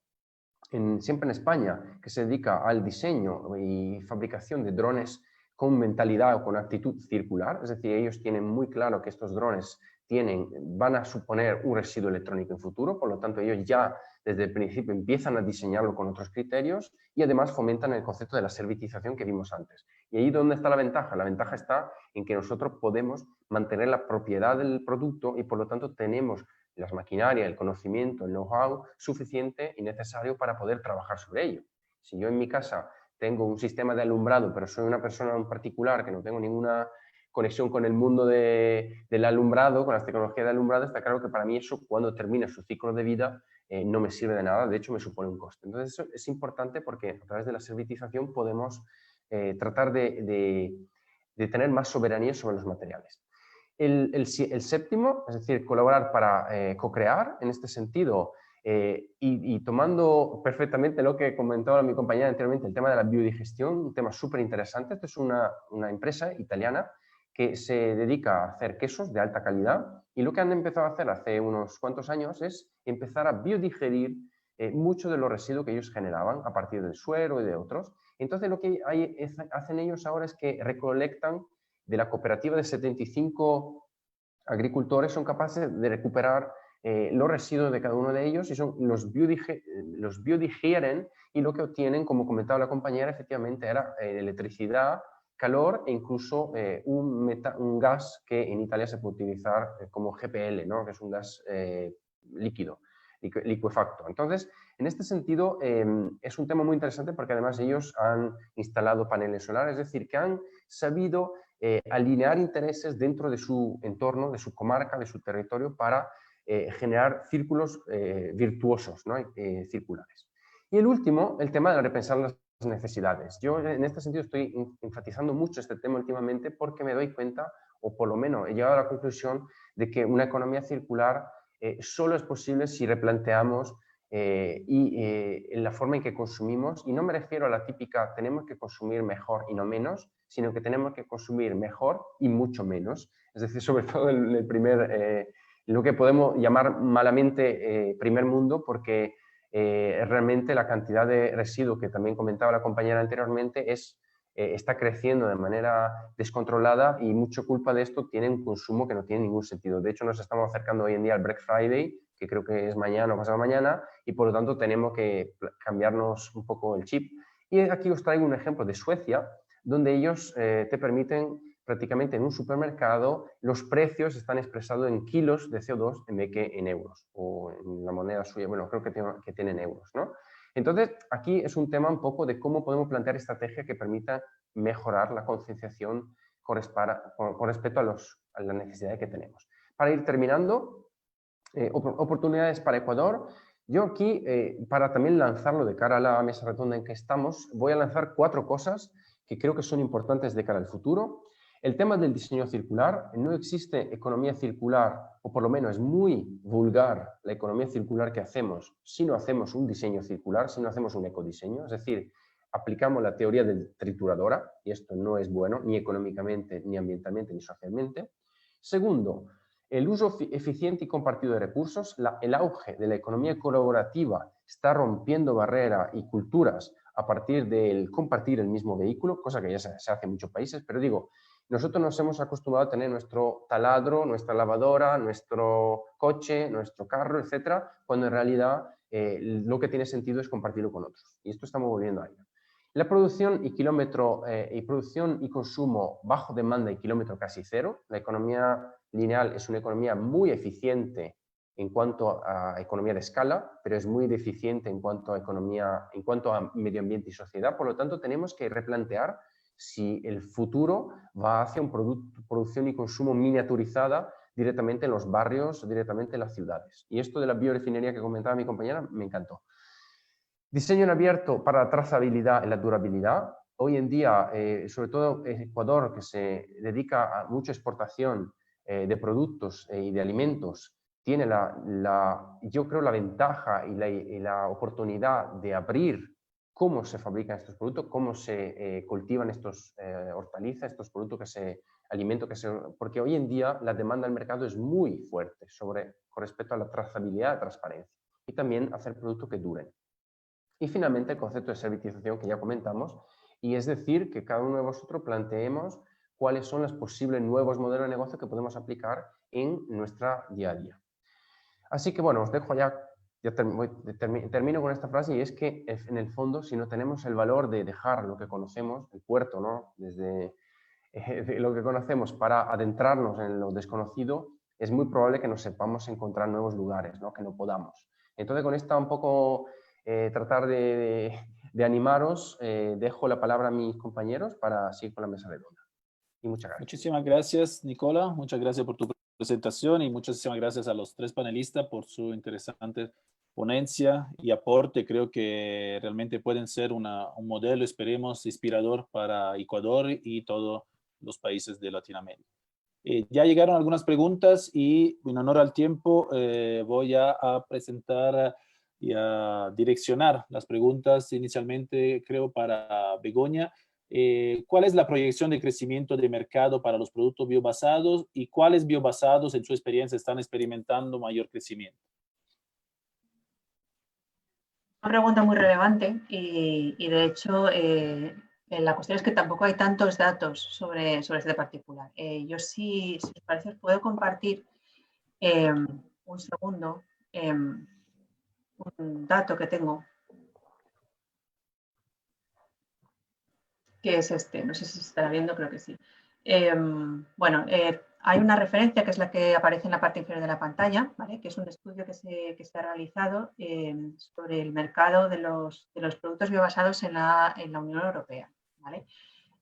siempre en España que se dedica al diseño y fabricación de drones con mentalidad o con actitud circular, es decir, ellos tienen muy claro que estos drones van a suponer un residuo electrónico en futuro, por lo tanto ellos ya desde el principio empiezan a diseñarlo con otros criterios y además fomentan el concepto de la servitización que vimos antes. Y ahí ¿dónde está la ventaja? La ventaja está en que nosotros podemos mantener la propiedad del producto y por lo tanto tenemos las maquinarias, el conocimiento, el know-how suficiente y necesario para poder trabajar sobre ello. Si yo en mi casa tengo un sistema de alumbrado, pero soy una persona en particular que no tengo ninguna conexión con el mundo del alumbrado, con las tecnologías de alumbrado, está claro que para mí eso, cuando termina su ciclo de vida, no me sirve de nada, de hecho me supone un coste. Entonces eso es importante porque a través de la servitización podemos tratar de tener más soberanía sobre los materiales. El séptimo, es decir, colaborar para co-crear, en este sentido, Y tomando perfectamente lo que comentaba mi compañera anteriormente, el tema de la biodigestión, un tema súper interesante. Esto es una empresa italiana que se dedica a hacer quesos de alta calidad, y lo que han empezado a hacer hace unos cuantos años es empezar a biodigerir mucho de los residuos que ellos generaban a partir del suero y de otros. Entonces lo que hacen ellos ahora es que recolectan de la cooperativa de 75 agricultores, son capaces de recuperar los residuos de cada uno de ellos y los biodigieren, y lo que obtienen, como comentaba la compañera, efectivamente era electricidad, calor e incluso un gas que en Italia se puede utilizar como GPL, ¿no? Que es un gas líquido, liquefacto. Entonces, en este sentido, es un tema muy interesante porque además ellos han instalado paneles solares, es decir, que han sabido alinear intereses dentro de su entorno, de su comarca, de su territorio, para generar círculos virtuosos, ¿no? Circulares. Y el último, el tema de repensar las necesidades. Yo en este sentido estoy enfatizando mucho este tema últimamente porque me doy cuenta, o por lo menos he llegado a la conclusión, de que una economía circular solo es posible si replanteamos la forma en que consumimos, y no me refiero a la típica tenemos que consumir mejor y no menos, sino que tenemos que consumir mejor y mucho menos. Es decir, sobre todo lo que podemos llamar malamente primer mundo, porque realmente la cantidad de residuos que también comentaba la compañera anteriormente está creciendo de manera descontrolada, y mucha culpa de esto tiene un consumo que no tiene ningún sentido. De hecho, nos estamos acercando hoy en día al Black Friday, que creo que es mañana o pasado mañana, y por lo tanto tenemos que cambiarnos un poco el chip. Y aquí os traigo un ejemplo de Suecia, donde ellos te permiten prácticamente en un supermercado, los precios están expresados en kilos de CO2 en vez que en euros, o en la moneda suya, bueno, creo que tienen euros, ¿no? Entonces, aquí es un tema un poco de cómo podemos plantear estrategias que permitan mejorar la concienciación con respecto a las necesidades que tenemos. Para ir terminando, oportunidades para Ecuador. Yo aquí, para también lanzarlo de cara a la mesa redonda en que estamos, voy a lanzar 4 cosas que creo que son importantes de cara al futuro. El tema del diseño circular. No existe economía circular, o por lo menos es muy vulgar la economía circular que hacemos si no hacemos un diseño circular, si no hacemos un ecodiseño. Es decir, aplicamos la teoría de trituradora, y esto no es bueno ni económicamente, ni ambientalmente, ni socialmente. Segundo, el uso eficiente y compartido de recursos. El auge de la economía colaborativa está rompiendo barreras y culturas a partir del compartir el mismo vehículo, cosa que ya se hace en muchos países, pero digo, nosotros nos hemos acostumbrado a tener nuestro taladro, nuestra lavadora, nuestro coche, nuestro carro, etcétera, cuando en realidad lo que tiene sentido es compartirlo con otros. Y esto estamos volviendo a ello. La producción y consumo bajo demanda y kilómetro casi cero. La economía lineal es una economía muy eficiente en cuanto a economía de escala, pero es muy deficiente en cuanto a medio ambiente y sociedad. Por lo tanto, tenemos que replantear si el futuro va hacia una producción y consumo miniaturizada directamente en los barrios, directamente en las ciudades. Y esto de la biorefinería que comentaba mi compañera me encantó. Diseño en abierto para la trazabilidad y la durabilidad. Hoy en día, sobre todo en Ecuador, que se dedica a mucha exportación de productos y de alimentos, tiene yo creo la ventaja y la oportunidad de abrir cómo se fabrican estos productos, cómo se cultivan estos hortalizas, estos productos alimentos porque hoy en día la demanda del mercado es muy fuerte con respecto a la trazabilidad y la transparencia, y también hacer productos que duren. Y finalmente el concepto de servitización que ya comentamos, y es decir, que cada uno de vosotros planteemos cuáles son los posibles nuevos modelos de negocio que podemos aplicar en nuestra día a día. Así que bueno, os dejo termino con esta frase, y es que en el fondo, si no tenemos el valor de dejar lo que conocemos, el puerto, ¿no? Desde lo que conocemos para adentrarnos en lo desconocido, es muy probable que nos sepamos encontrar nuevos lugares, ¿no? Que no podamos. Entonces, con esta un poco tratar de animaros, dejo la palabra a mis compañeros para seguir con la mesa redonda. Y muchas gracias.
Muchísimas gracias, Nicola. Muchas gracias por tu presentación, y muchísimas gracias a los 3 panelistas por su interesante ponencia y aporte. Creo que realmente pueden ser un modelo, esperemos, inspirador para Ecuador y todos los países de Latinoamérica. Ya llegaron algunas preguntas, y en honor al tiempo voy a presentar y a direccionar las preguntas inicialmente, creo, para Begoña. ¿Cuál es la proyección de crecimiento de mercado para los productos biobasados y cuáles biobasados en su experiencia están experimentando mayor crecimiento?
Una pregunta muy relevante y de hecho la cuestión es que tampoco hay tantos datos sobre este particular. Yo sí, si os parece, os puedo compartir un segundo un dato que tengo, que es este, no sé si se estará viendo, creo que sí. Bueno, hay una referencia que es la que aparece en la parte inferior de la pantalla, ¿vale? Que es un estudio que se ha realizado sobre el mercado de los productos biobasados en la Unión Europea, ¿vale?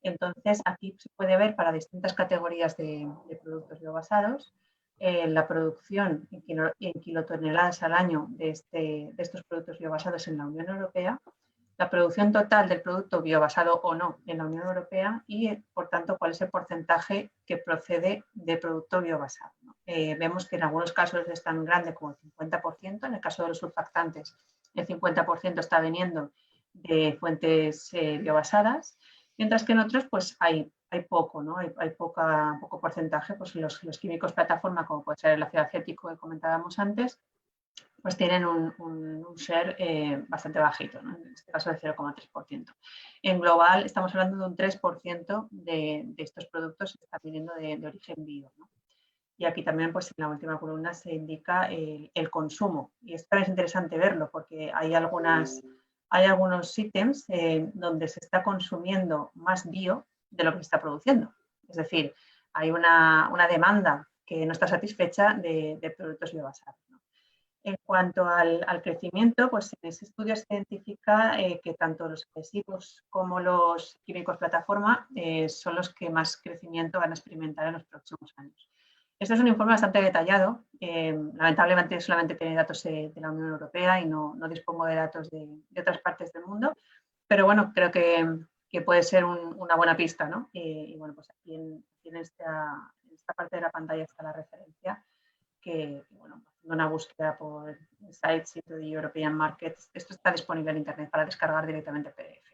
Entonces, aquí se puede ver para distintas categorías de productos biobasados la producción en kilotoneladas al año de estos productos biobasados en la Unión Europea, la producción total del producto biobasado o no en la Unión Europea y, por tanto, cuál es el porcentaje que procede de producto biobasado, ¿no? Vemos que en algunos casos es tan grande como el 50%, en el caso de los surfactantes el 50% está viniendo de fuentes biobasadas, mientras que en otros pues hay poco, ¿no? Hay poco porcentaje, pues los químicos plataforma, como puede ser el ácido acético que comentábamos antes, pues tienen un share bastante bajito, ¿no? En este caso de 0,3%. En global estamos hablando de un 3% de estos productos que están viniendo de origen bio, ¿no? Y aquí también, pues en la última columna se indica el consumo. Y esto es interesante verlo porque hay algunos ítems donde se está consumiendo más bio de lo que se está produciendo. Es decir, hay una demanda que no está satisfecha de productos biobasados, ¿no? En cuanto al crecimiento, pues en ese estudio se identifica que tanto los adhesivos como los químicos plataforma son los que más crecimiento van a experimentar en los próximos años. Este es un informe bastante detallado. Lamentablemente solamente tiene datos de la Unión Europea y no dispongo de datos de otras partes del mundo, pero bueno, creo que puede ser una buena pista, ¿no? Y bueno, pues aquí en esta parte de la pantalla está la referencia que bueno, haciendo una búsqueda por Insights into the European Markets, esto está disponible en Internet para descargar directamente el PDF.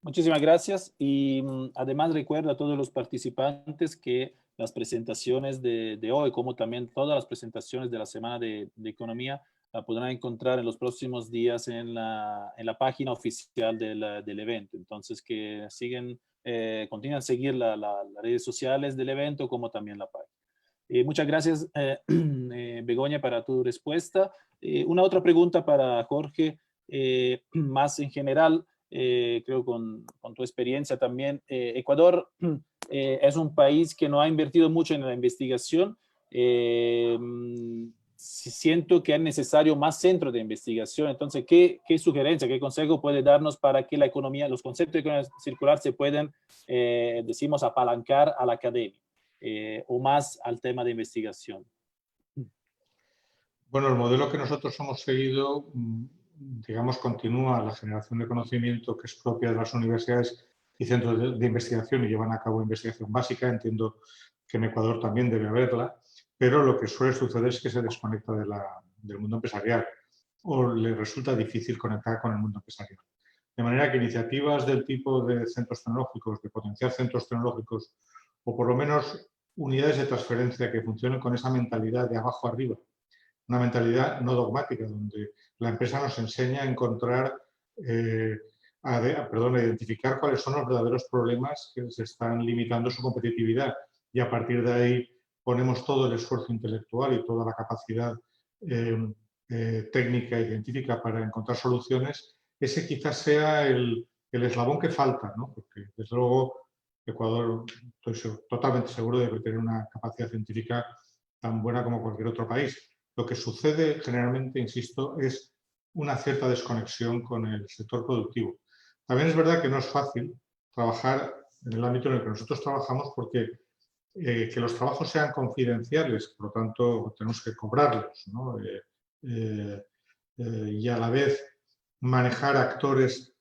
Muchísimas gracias y además recuerdo a todos los participantes que las presentaciones de hoy, como también todas las presentaciones de la Semana de Economía, la podrán encontrar en los próximos días en la página oficial del evento. Entonces, que continúen a seguir las redes sociales del evento, como también la página. Muchas gracias, Begoña, para tu respuesta. Una otra pregunta para Jorge, más en general, creo con tu experiencia también. Ecuador es un país que no ha invertido mucho en la investigación. Siento que es necesario más centros de investigación. Entonces, ¿qué sugerencia, qué consejo puede darnos para que la economía, los conceptos de economía circular se puedan, decimos, apalancar a la academia? O más al tema de investigación?
Bueno, el modelo que nosotros hemos seguido, digamos, continúa la generación de conocimiento que es propia de las universidades y centros de investigación y llevan a cabo investigación básica. Entiendo que en Ecuador también debe haberla, pero lo que suele suceder es que se desconecta del mundo empresarial o le resulta difícil conectar con el mundo empresarial. De manera que iniciativas del tipo de centros tecnológicos, de potenciar centros tecnológicos, o por lo menos unidades de transferencia que funcionen con esa mentalidad de abajo arriba, una mentalidad no dogmática, donde la empresa nos enseña a encontrar, a identificar cuáles son los verdaderos problemas que se están limitando su competitividad y a partir de ahí ponemos todo el esfuerzo intelectual y toda la capacidad técnica y científica para encontrar soluciones. Ese quizás sea el eslabón que falta, ¿no? Porque desde luego Ecuador, estoy totalmente seguro de que tener una capacidad científica tan buena como cualquier otro país. Lo que sucede generalmente, insisto, es una cierta desconexión con el sector productivo. También es verdad que no es fácil trabajar en el ámbito en el que nosotros trabajamos porque que los trabajos sean confidenciales, por lo tanto tenemos que cobrarlos, ¿no? Y a la vez manejar actores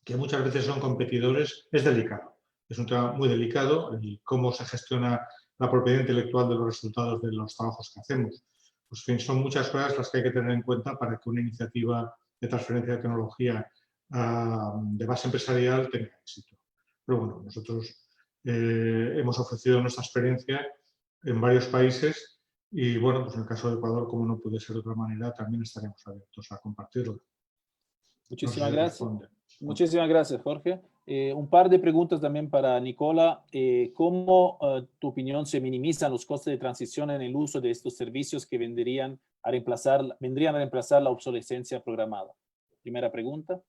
que muchas veces son competidores es delicado. Es un tema muy delicado y cómo se gestiona la propiedad intelectual de los resultados de los trabajos que hacemos. Pues, en fin, son muchas cosas las que hay que tener en cuenta para que una iniciativa de transferencia de tecnología de base empresarial tenga éxito. Pero bueno, nosotros hemos ofrecido nuestra experiencia en varios países y bueno, pues en el caso de Ecuador, como no puede ser de otra manera, también estaremos abiertos a compartirlo.
Muchísimas
No sé si
gracias.
responde.
Muchísimas gracias, Jorge. Un par de preguntas también para Nicola. ¿Cómo, tu opinión, se minimizan los costes de transición en el uso de estos servicios que vendrían a reemplazar la obsolescencia programada? Primera pregunta.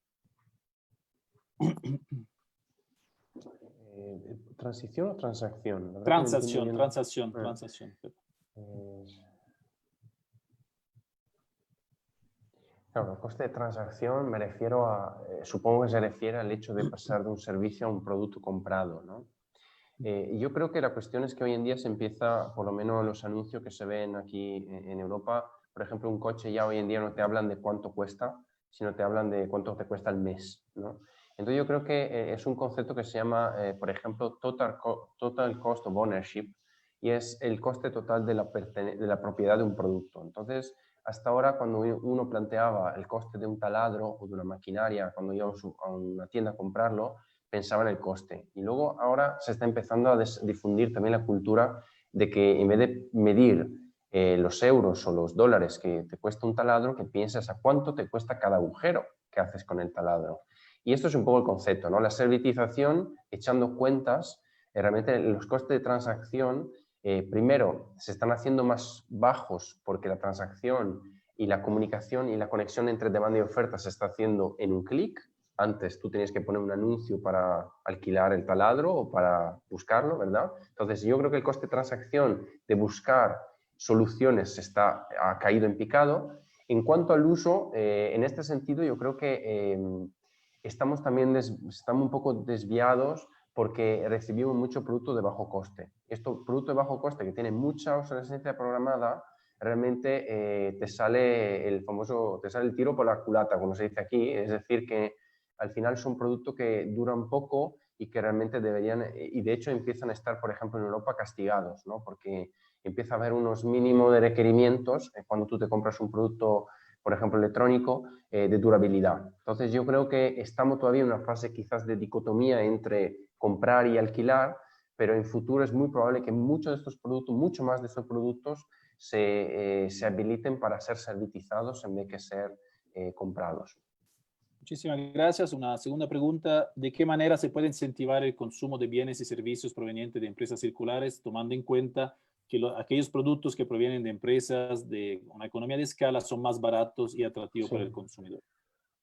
¿Transición o transacción? La verdad que no
Transacción,
entiendo bien.
transacción.
Claro, el coste de transacción me refiero a, supongo que se refiere al hecho de pasar de un servicio a un producto comprado, ¿no? Yo creo que la cuestión es que hoy en día se empieza, por lo menos los anuncios que se ven aquí en Europa, por ejemplo, un coche ya hoy en día no te hablan de cuánto cuesta, sino te hablan de cuánto te cuesta al mes, ¿no? Entonces yo creo que es un concepto que se llama, por ejemplo, total cost of ownership, y es el coste total de la propiedad de un producto. Entonces, hasta ahora, cuando uno planteaba el coste de un taladro o de una maquinaria, cuando íbamos a una tienda a comprarlo, pensaba en el coste. Y luego ahora se está empezando a difundir también la cultura de que en vez de medir los euros o los dólares que te cuesta un taladro, que pienses a cuánto te cuesta cada agujero que haces con el taladro. Y esto es un poco el concepto, ¿no? La servitización, echando cuentas, realmente los costes de transacción, primero, se están haciendo más bajos porque la transacción y la comunicación y la conexión entre demanda y oferta se está haciendo en un clic. Antes tú tenías que poner un anuncio para alquilar el taladro o para buscarlo, ¿verdad? Entonces yo creo que el coste de transacción de buscar soluciones ha caído en picado. En cuanto al uso, en este sentido yo creo que estamos un poco desviados porque recibimos mucho producto de bajo coste. Esto, producto de bajo coste que tiene mucha obsolescencia programada, realmente te sale el tiro por la culata, como se dice aquí. Es decir, que al final son productos que duran poco y que realmente deberían, y de hecho empiezan a estar, por ejemplo, en Europa castigados, ¿no? Porque empieza a haber unos mínimos de requerimientos cuando tú te compras un producto, por ejemplo, electrónico, de durabilidad. Entonces yo creo que estamos todavía en una fase quizás de dicotomía entre comprar y alquilar, pero en futuro es muy probable que muchos de estos productos, mucho más de estos productos, se habiliten para ser servitizados en vez de ser comprados.
Muchísimas gracias. Una segunda pregunta. ¿De qué manera se puede incentivar el consumo de bienes y servicios provenientes de empresas circulares, tomando en cuenta que aquellos productos que provienen de empresas de una economía de escala son más baratos y atractivos para el consumidor?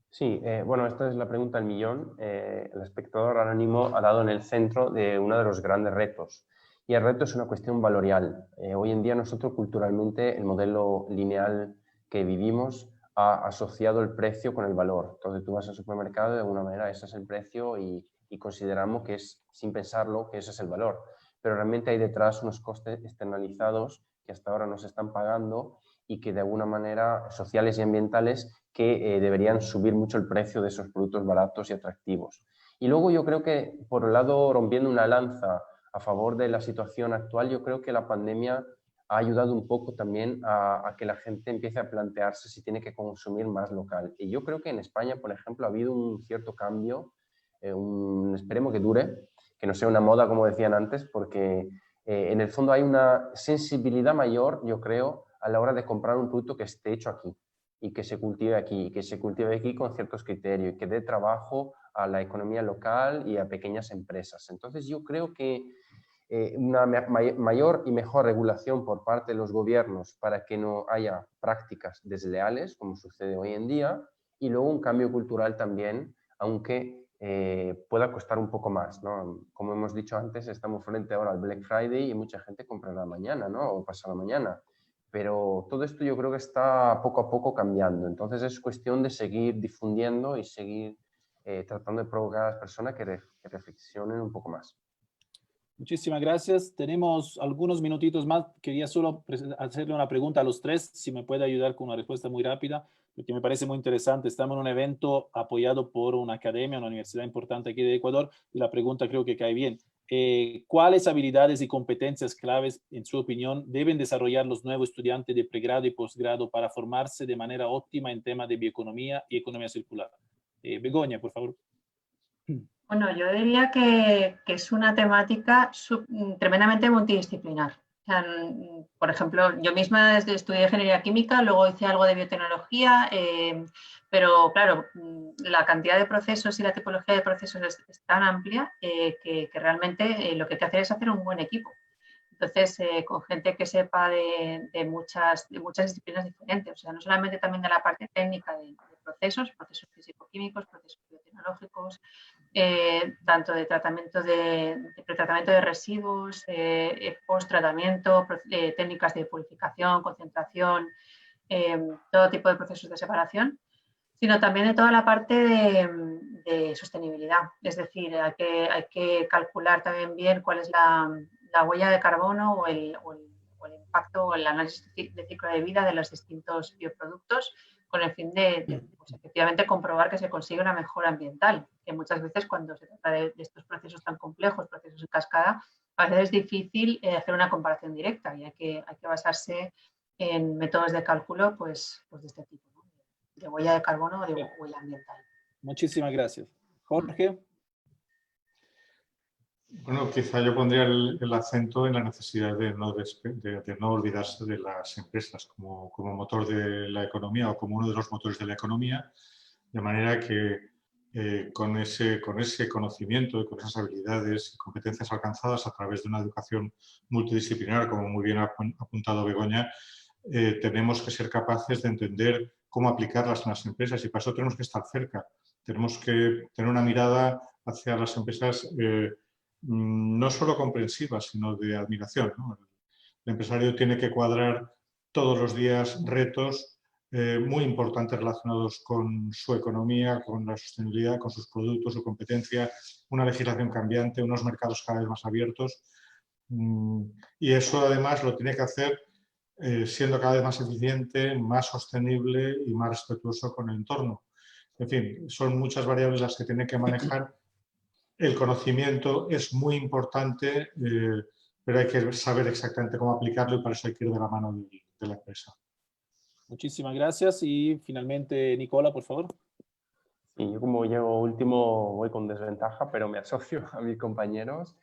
Sí, bueno, esta es la pregunta del millón. El espectador anónimo ha dado en el centro de uno de los grandes retos. Y el reto es una cuestión valorial. Hoy en día nosotros culturalmente el modelo lineal que vivimos ha asociado el precio con el valor. Entonces tú vas al supermercado y de alguna manera ese es el precio y consideramos que es, sin pensarlo, que ese es el valor. Pero realmente hay detrás unos costes externalizados que hasta ahora no se están pagando y que de alguna manera sociales y ambientales que deberían subir mucho el precio de esos productos baratos y atractivos. Y luego yo creo que, por un lado, rompiendo una lanza a favor de la situación actual, yo creo que la pandemia ha ayudado un poco también a que la gente empiece a plantearse si tiene que consumir más local. Y yo creo que en España, por ejemplo, ha habido un cierto cambio, esperemos que dure, que no sea una moda como decían antes, porque en el fondo hay una sensibilidad mayor, yo creo, a la hora de comprar un producto que esté hecho aquí y que se cultive aquí, y que se cultive aquí con ciertos criterios y que dé trabajo a la economía local y a pequeñas empresas. Entonces yo creo que una mayor y mejor regulación por parte de los gobiernos para que no haya prácticas desleales, como sucede hoy en día, y luego un cambio cultural también, aunque pueda costar un poco más, ¿no? Como hemos dicho antes, estamos frente ahora al Black Friday y mucha gente comprará mañana, ¿no? O pasado mañana. Pero todo esto yo creo que está poco a poco cambiando. Entonces es cuestión de seguir difundiendo y seguir tratando de provocar a las personas que reflexionen un poco más.
Muchísimas gracias. Tenemos algunos minutitos más. Quería solo hacerle una pregunta a los tres, si me puede ayudar con una respuesta muy rápida, porque me parece muy interesante. Estamos en un evento apoyado por una academia, una universidad importante aquí de Ecuador, y la pregunta creo que cae bien. ¿Cuáles habilidades y competencias claves, en su opinión, deben desarrollar los nuevos estudiantes de pregrado y posgrado para formarse de manera óptima en temas de bioeconomía y economía circular? Begoña, por favor.
Bueno, yo diría que es una temática tremendamente multidisciplinar. O sea, por ejemplo, yo misma estudié ingeniería química, luego hice algo de biotecnología, pero claro, la cantidad de procesos y la tipología de procesos es tan amplia que realmente lo que hay que hacer es hacer un buen equipo. Entonces, con gente que sepa de muchas disciplinas diferentes, o sea, no solamente también de la parte técnica de procesos físico-químicos, procesos biotecnológicos, tanto de tratamiento de pretratamiento de residuos, post-tratamiento, técnicas de purificación, concentración, todo tipo de procesos de separación, sino también de toda la parte de sostenibilidad. Es decir, hay que calcular también bien cuál es la huella de carbono o el impacto o el análisis de ciclo de vida de los distintos bioproductos con el fin de pues, efectivamente comprobar que se consigue una mejora ambiental, que muchas veces cuando se trata de estos procesos tan complejos, procesos en cascada, a veces es difícil hacer una comparación directa y hay que basarse en métodos de cálculo pues de este tipo, ¿no? De huella de carbono o de huella ambiental.
Muchísimas gracias. Jorge.
Bueno, quizá yo pondría el acento en la necesidad de no olvidarse de las empresas como motor de la economía o como uno de los motores de la economía, de manera que con ese conocimiento y con esas habilidades y competencias alcanzadas a través de una educación multidisciplinar, como muy bien ha apuntado Begoña, tenemos que ser capaces de entender cómo aplicarlas en las empresas y para eso tenemos que estar cerca. Tenemos que tener una mirada hacia las empresas no solo comprensiva, sino de admiración, ¿no? El empresario tiene que cuadrar todos los días retos muy importantes relacionados con su economía, con la sostenibilidad, con sus productos, su competencia, una legislación cambiante, unos mercados cada vez más abiertos. Y eso además lo tiene que hacer siendo cada vez más eficiente, más sostenible y más respetuoso con el entorno. En fin, son muchas variables las que tiene que manejar. El conocimiento es muy importante, pero hay que saber exactamente cómo aplicarlo y para eso hay que ir de la mano de la empresa.
Muchísimas gracias. Y finalmente, Nicola, por favor.
Sí, yo como llego último voy con desventaja, pero me asocio a mis compañeros.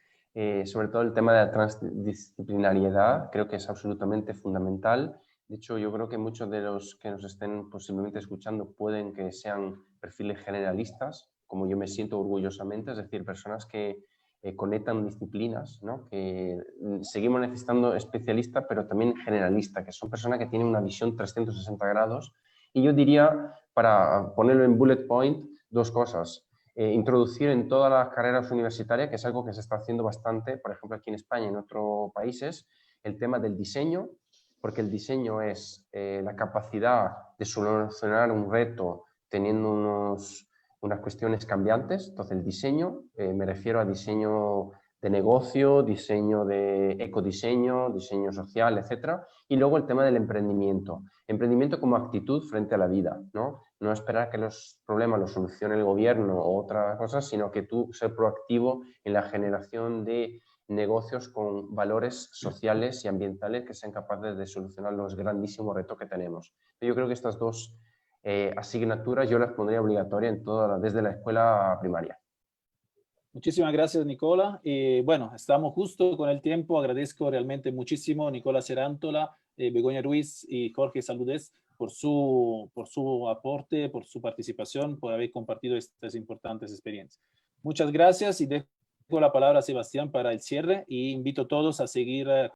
Sobre todo el tema de la transdisciplinariedad, creo que es absolutamente fundamental. De hecho, yo creo que muchos de los que nos estén posiblemente escuchando pueden que sean perfiles generalistas, como yo me siento orgullosamente, es decir, personas que conectan disciplinas, ¿no? Que seguimos necesitando especialistas, pero también generalistas, que son personas que tienen una visión 360 grados. Y yo diría, para ponerlo en bullet point, dos cosas. Introducir en todas las carreras universitarias, que es algo que se está haciendo bastante, por ejemplo, aquí en España y en otros países, el tema del diseño, porque el diseño es la capacidad de solucionar un reto teniendo unas cuestiones cambiantes. Entonces, el diseño, me refiero a diseño de negocio, diseño de ecodiseño, diseño social, etcétera. Y luego el tema del emprendimiento. Emprendimiento como actitud frente a la vida, ¿no? No esperar que los problemas los solucione el gobierno o otras cosas, sino que tú ser proactivo en la generación de negocios con valores sociales y ambientales que sean capaces de solucionar los grandísimos retos que tenemos. Yo creo que estas dos asignaturas yo las pondría obligatorias desde la escuela primaria.
Muchísimas gracias, Nicola. Bueno, estamos justo con el tiempo. Agradezco realmente muchísimo a Nicola Serántola, Begoña Ruiz y Jorge Saludez por su aporte, por su participación, por haber compartido estas importantes experiencias. Muchas gracias y dejo la palabra a Sebastián para el cierre y invito a todos a seguir